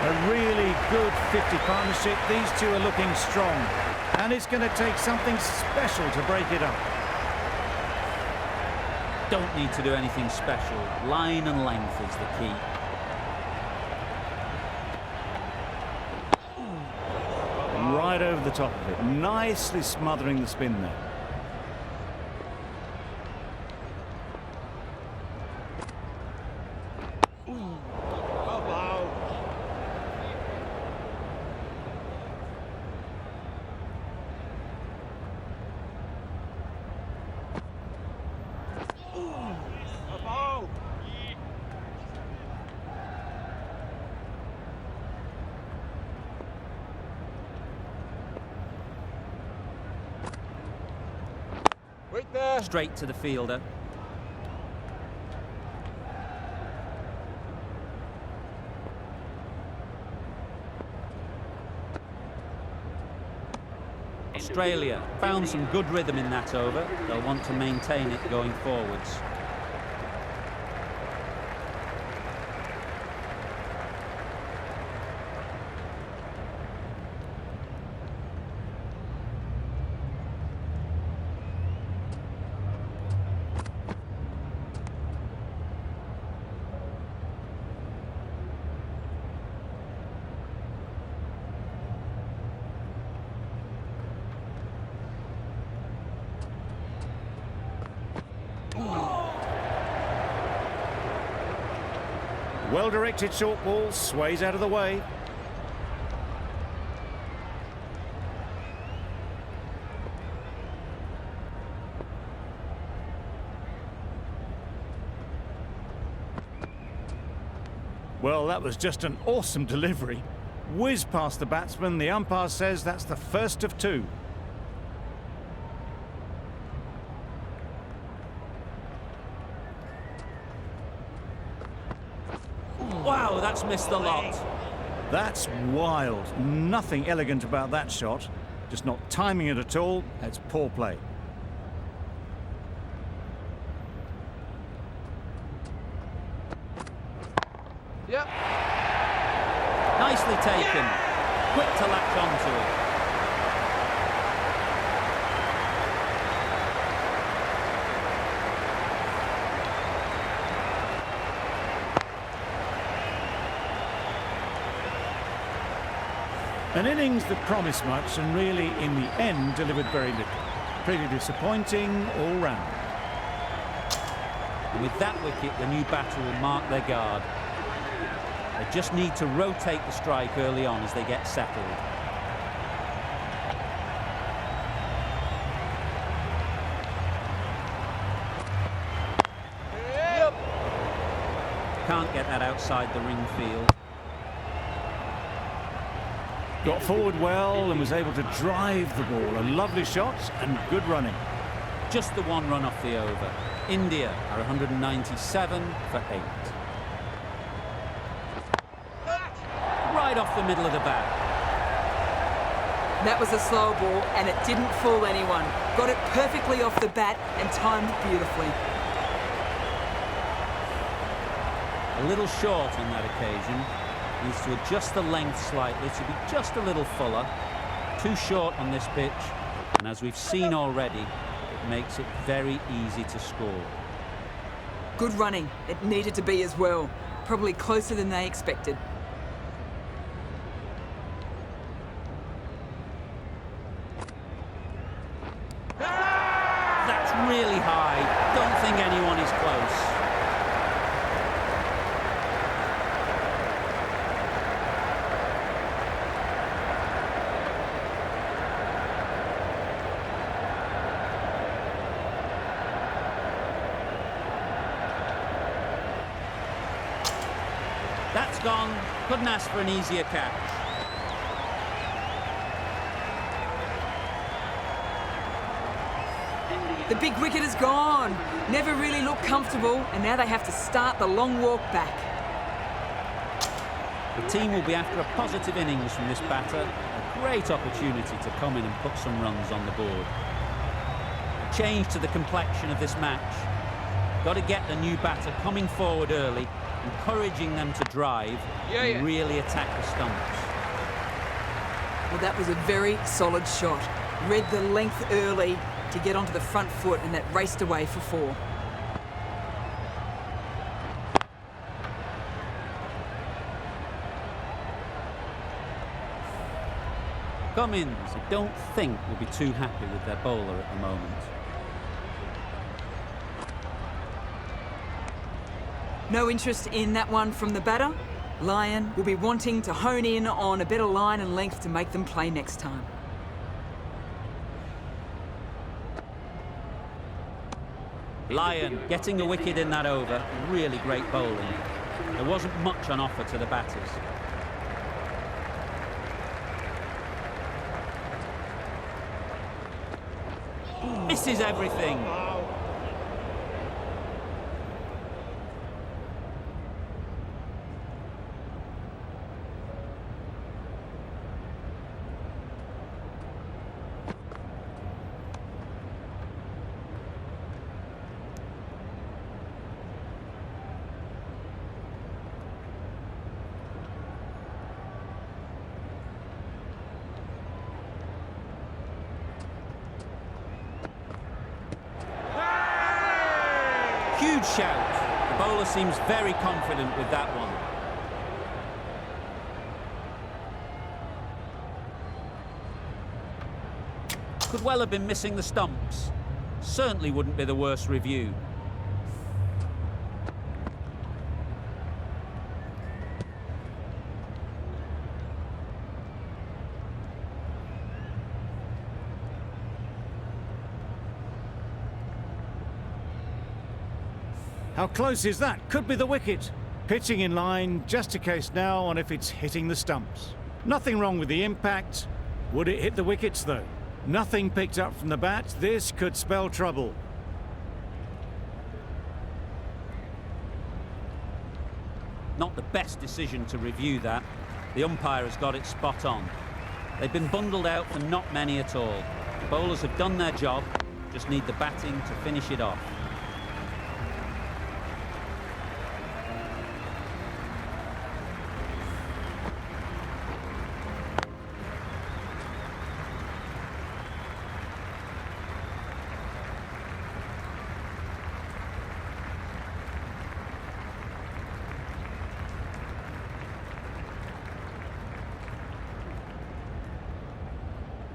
A really good 50 partnership. These two are looking strong. And it's going to take something special to break it up. Don't need to do anything special. Line and length is the key. Right over the top of it. Nicely smothering the spin there. Wait there. Straight to the fielder. Australia found some good rhythm in that over. They'll want to maintain it going forwards. Well-directed short ball sways out of the way. Well, that was just an awesome delivery. Whiz past the batsman. The umpire says that's the first of two. Wow, that's missed the lot. That's wild. Nothing elegant about that shot. Just not timing it at all. That's poor play. Yep. Nicely taken. Quick to latch onto it. An innings that promised much and really, in the end, delivered very little. Pretty disappointing all round. And with that wicket, the new batter will mark their guard. They just need to rotate the strike early on as they get settled. Yep. Can't get that outside the ring field. Got forward well and was able to drive the ball. A lovely shot and good running. Just the one run off the over. India are 197 for 8. Right off the middle of the bat. That was a slow ball and it didn't fool anyone. Got it perfectly off the bat and timed it beautifully. A little short on that occasion. Needs to adjust the length slightly to be just a little fuller. Too short on this pitch, and as we've seen already, it makes it very easy to score. Good running. It needed to be as well. Probably closer than they expected. That's really high. Don't think anyone is close. That's gone. Couldn't ask for an easier catch. The big wicket is gone. Never really looked comfortable, and now they have to start the long walk back. The team will be after a positive innings from this batter. A great opportunity to come in and put some runs on the board. A change to the complexion of this match. Got to get the new batter coming forward early, encouraging them to drive and really attack the stumps. Well, that was a very solid shot. Read the length early to get onto the front foot, and that raced away for 4. Cummins, I don't think, will be too happy with their bowler at the moment. No interest in that one from the batter. Lyon will be wanting to hone in on a better line and length to make them play next time. Lyon getting a wicket in that over. Really great bowling. There wasn't much on offer to the batters. misses everything. Huge shout. The bowler seems very confident with that one. Could well have been missing the stumps. Certainly wouldn't be the worst review. How close is that? Could be the wicket. Pitching in line, just a case now on if it's hitting the stumps. Nothing wrong with the impact. Would it hit the wickets though? Nothing picked up from the bat. This could spell trouble. Not the best decision to review that. The umpire has got it spot on. They've been bundled out for not many at all. The bowlers have done their job, just need the batting to finish it off.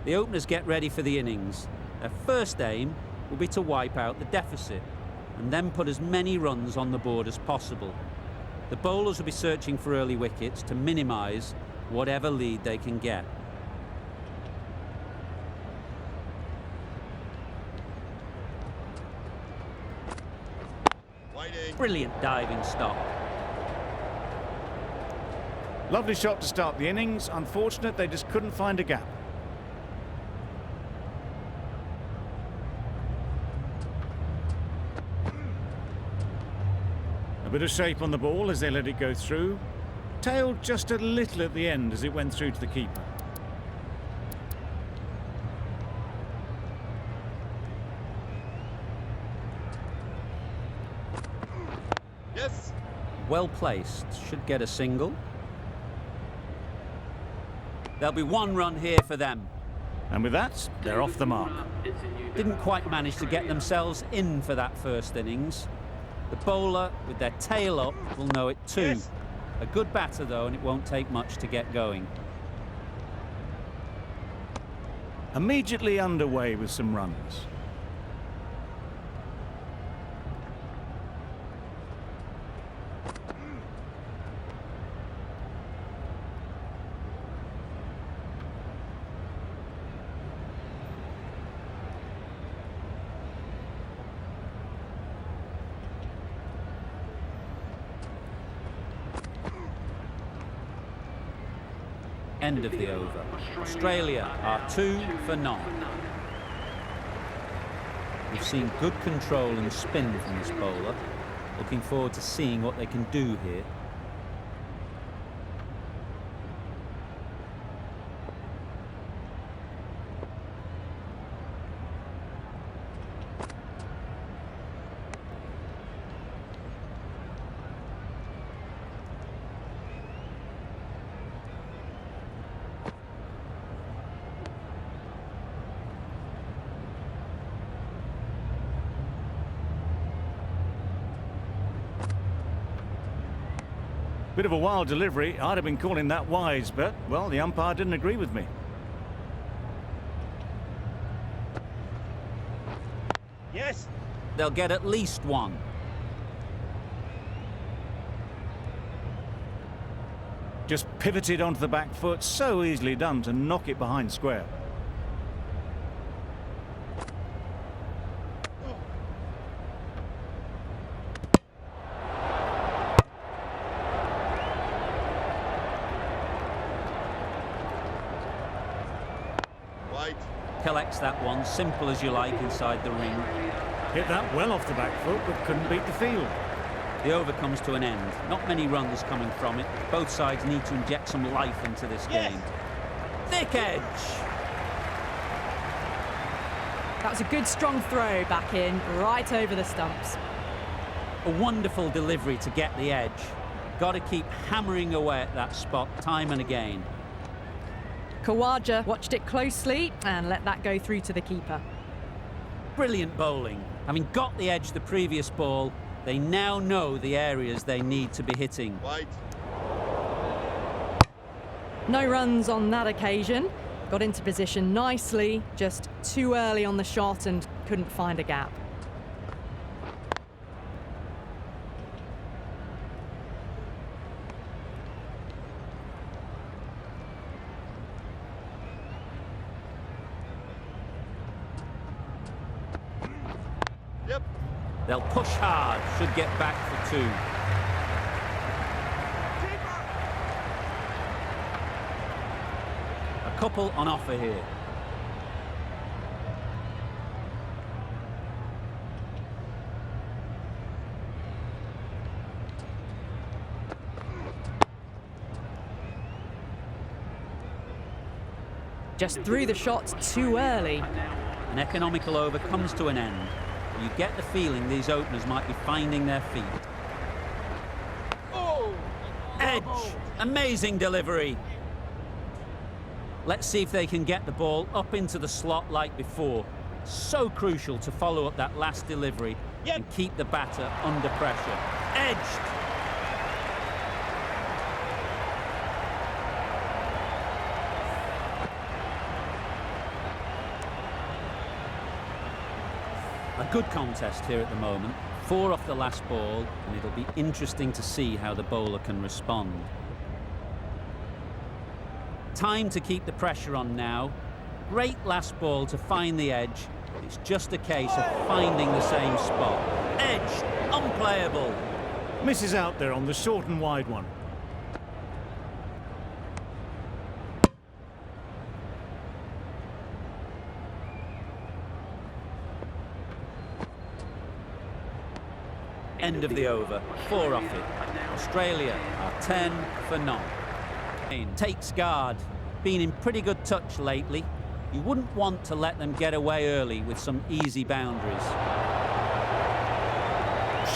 The openers get ready for the innings. Their first aim will be to wipe out the deficit and then put as many runs on the board as possible. The bowlers will be searching for early wickets to minimise whatever lead they can get. Brilliant diving stop. Lovely shot to start the innings. Unfortunate they just couldn't find a gap. A bit of shape on the ball as they let it go through. Tailed just a little at the end as it went through to the keeper. Yes. Well placed, should get a single. There'll be one run here for them. And with that, they're off the mark. Didn't quite manage to get themselves in for that first innings. The bowler, with their tail up, will know it too. Yes. A good batter, though, and it won't take much to get going. Immediately underway with some runs. End of the over. Australia are 2 for none. We've seen good control and spin from this bowler. Looking forward to seeing what they can do here. Bit of a wild delivery. I'd have been calling that wise, but, well, the umpire didn't agree with me. Yes. They'll get at least one. Just pivoted onto the back foot, so easily done to knock it behind square. White. collects that one, simple as you like, inside the ring. Hit that well off the back foot, but couldn't beat the field. The over comes to an end. Not many runs coming from it. Both sides need to inject some life into this Yes. game. Thick edge. That was a good strong throw back in, right over the stumps. A wonderful delivery to get the edge. Got to keep hammering away at that spot time and again. Kawaja watched it closely and let that go through to the keeper. Brilliant bowling. Having got the edge the previous ball, they now know the areas they need to be hitting. White. No runs on that occasion. Got into position nicely, just too early on the shot and couldn't find a gap. Yep. They'll push hard, should get back for two. A couple on offer here. Just threw the shots too early. An economical over comes to an end. You get the feeling these openers might be finding their feet. Oh! Edge! Amazing delivery. Let's see if they can get the ball up into the slot like before. So crucial to follow up that last delivery and keep the batter under pressure. Edged! A good contest here at the moment. 4 off the last ball, and it'll be interesting to see how the bowler can respond. Time to keep the pressure on now. Great last ball to find the edge. It's just a case of finding the same spot. Edge, unplayable. Misses out there on the short and wide one. End of the over. 4 off it. Australia are 10 for none. Takes guard. Been in pretty good touch lately. You wouldn't want to let them get away early with some easy boundaries.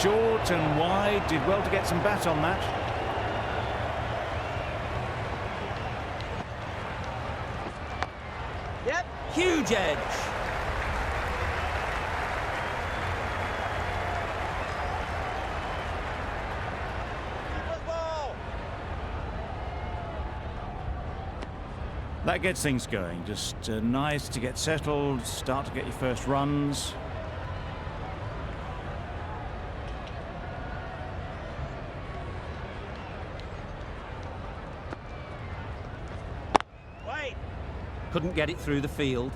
Short and wide, did well to get some bat on that. Yep. Huge edge. Keeper's ball. That gets things going. Just nice to get settled, start to get your first runs. White. Couldn't get it through the field.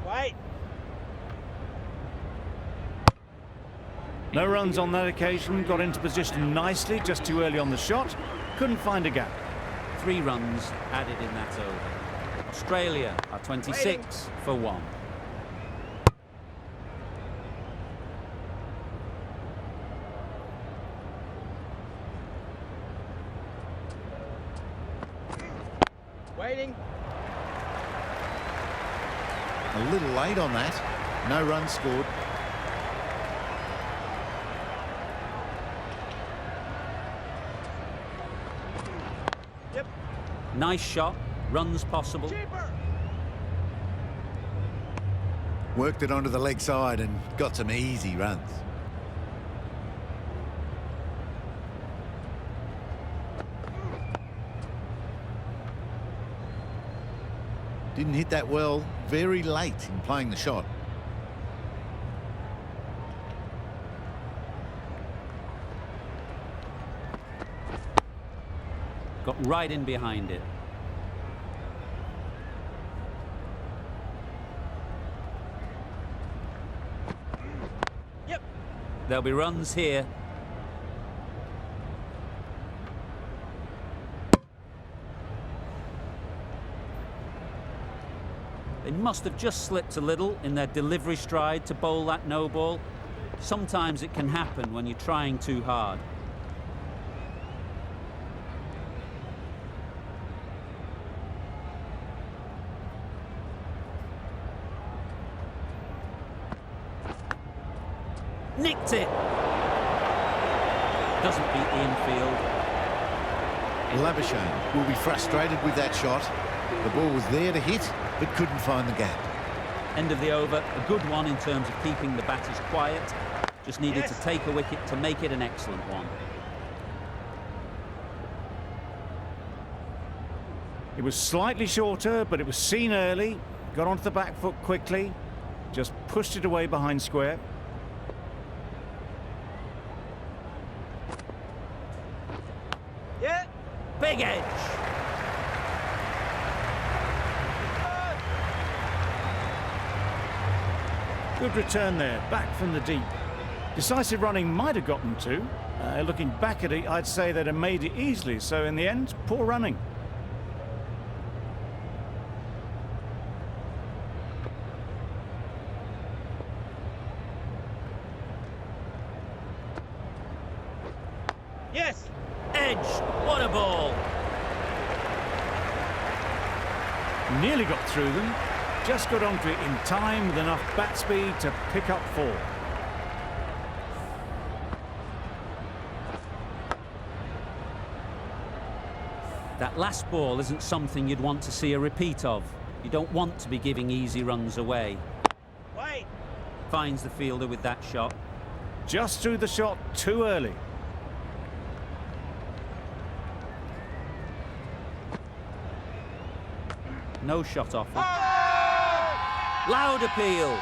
White. No runs on that occasion, got into position nicely, just too early on the shot. Couldn't find a gap. 3 runs added in that over. Australia are 26 for 1. Waiting. A little late on that. No runs scored. Yep. Nice shot. Runs possible. Keeper. Worked it onto the leg side and got some easy runs. Didn't hit that well, very late in playing the shot. Got right in behind it. Yep. There'll be runs here. They must have just slipped a little in their delivery stride to bowl that no ball. Sometimes it can happen when you're trying too hard. Nicked it! Doesn't beat the infield. Labuschagne will be frustrated with that shot. The ball was there to hit, but couldn't find the gap. End of the over, a good one in terms of keeping the batters quiet. Just needed to take a wicket to make it an excellent one. It was slightly shorter, but it was seen early. Got onto the back foot quickly. Just pushed it away behind square. Yeah. Big edge! Good return there, back from the deep. Decisive running might have got them to. Looking back at it, I'd say they'd have made it easily. So in the end, poor running. Yes. Edge! What a ball! Nearly got through them. Just got onto it in time with enough bat speed to pick up 4. That last ball isn't something you'd want to see a repeat of. You don't want to be giving easy runs away. Wait. Finds the fielder with that shot. Just threw the shot too early. No shot offer. Loud appeal.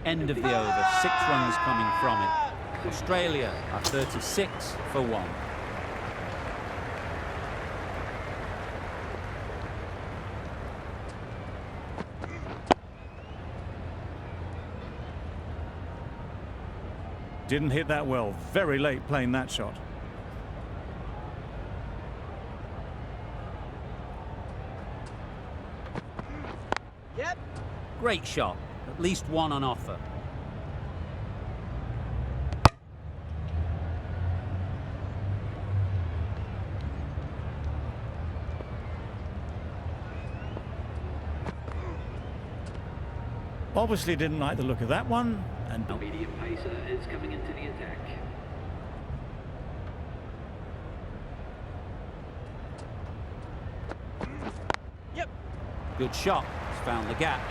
End of the over. 6 runs coming from it. Australia are 36 for 1. Didn't hit that well. Very late playing that shot. Yep. Great shot. At least one on offer. Obviously didn't like the look of that one. And The medium pacer is coming into the attack. Yep. Good shot. He's found the gap.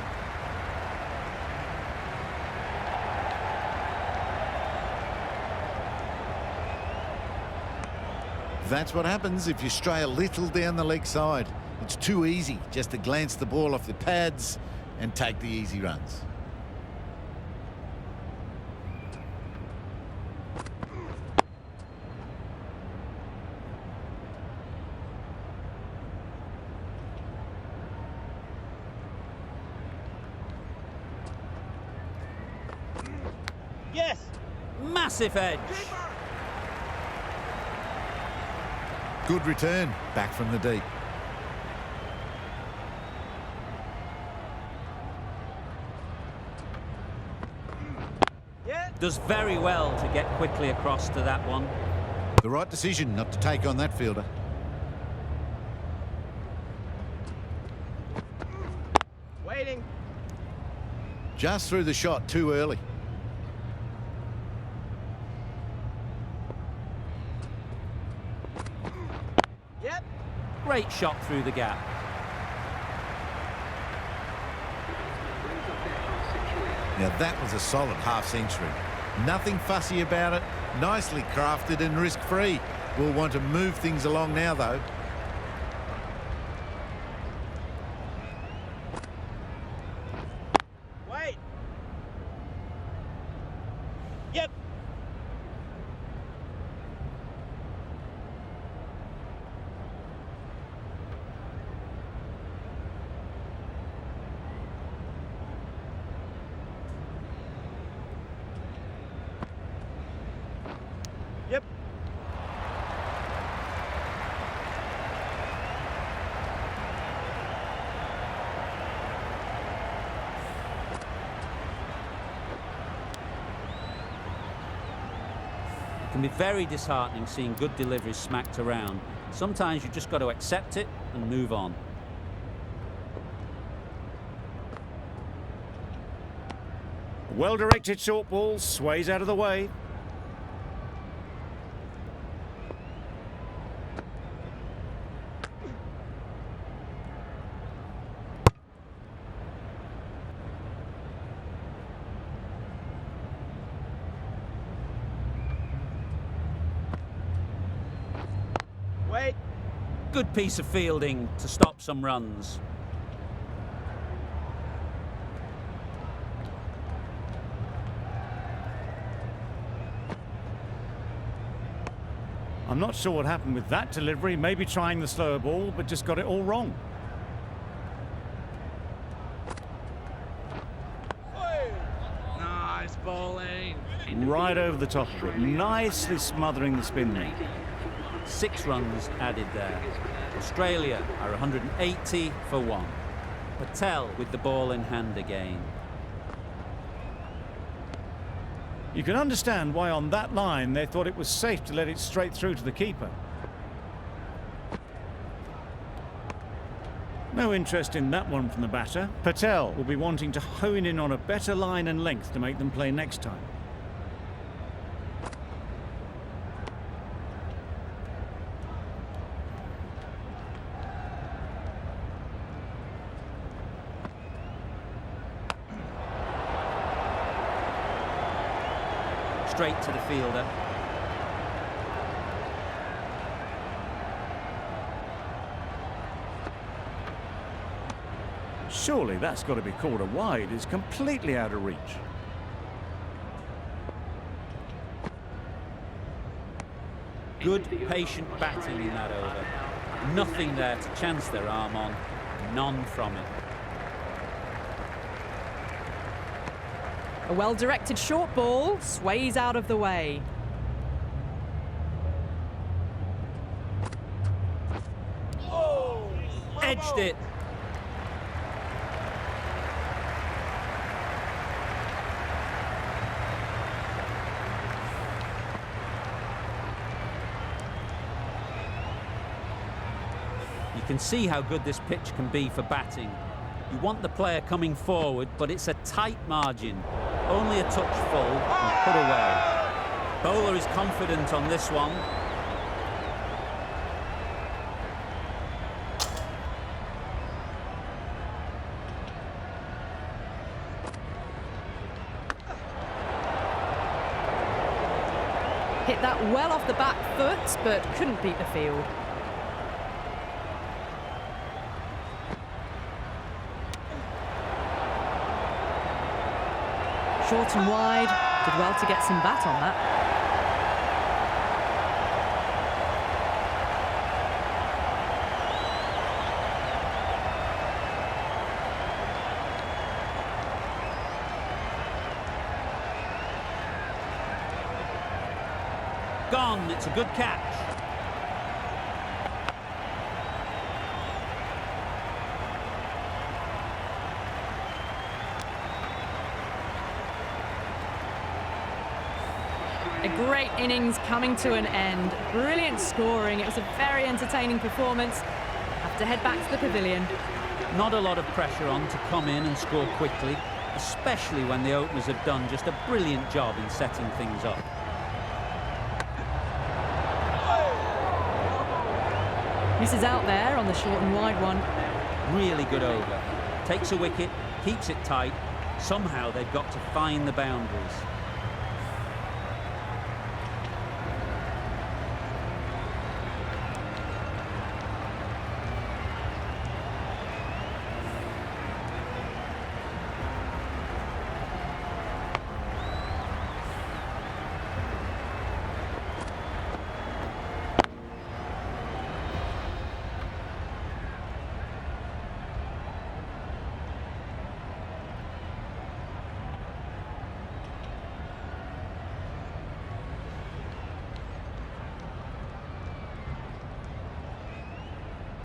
That's what happens if you stray a little down the leg side. It's too easy just to glance the ball off the pads and take the easy runs. Yes. Massive edge. Good return, back from the deep. Yeah. Does very well to get quickly across to that one. The right decision not to take on that fielder. Waiting. Just threw the shot too early. Yep. Great shot through the gap. Now that was a solid half century. Nothing fussy about it, nicely crafted and risk-free. We'll want to move things along now though. Wait. Yep. can be very disheartening seeing good deliveries smacked around. Sometimes you just got to accept it and move on. Well-directed short ball sways out of the way. Wait. Good piece of fielding to stop some runs. I'm not sure what happened with that delivery. Maybe trying the slower ball, but just got it all wrong. Nice bowling. Right over the top of it, nicely smothering the spin there. 6 runs added there. Australia are 180 for 1. Patel with the ball in hand again. You can understand why on that line they thought it was safe to let it straight through to the keeper. No interest in that one from the batter. Patel will be wanting to hone in on a better line and length to make them play next time. Straight to the fielder. Surely that's got to be called a wide. It's completely out of reach. Good, patient batting in that over. Nothing there to chance their arm on. None from it. A well-directed short ball sways out of the way. Edged it. You can see how good this pitch can be for batting. You want the player coming forward, but it's a tight margin. Only a touch full and put away. Bowler is confident on this one. Hit that well off the back foot, but couldn't beat the field. Short and wide, did well to get some bat on that. Gone, it's a good catch. A great innings coming to an end. Brilliant scoring. It was a very entertaining performance. Have to head back to the pavilion. Not a lot of pressure on to come in and score quickly, especially when the openers have done just a brilliant job in setting things up. Misses out there on the short and wide one. Really good over. Takes a wicket, keeps it tight. Somehow they've got to find the boundaries.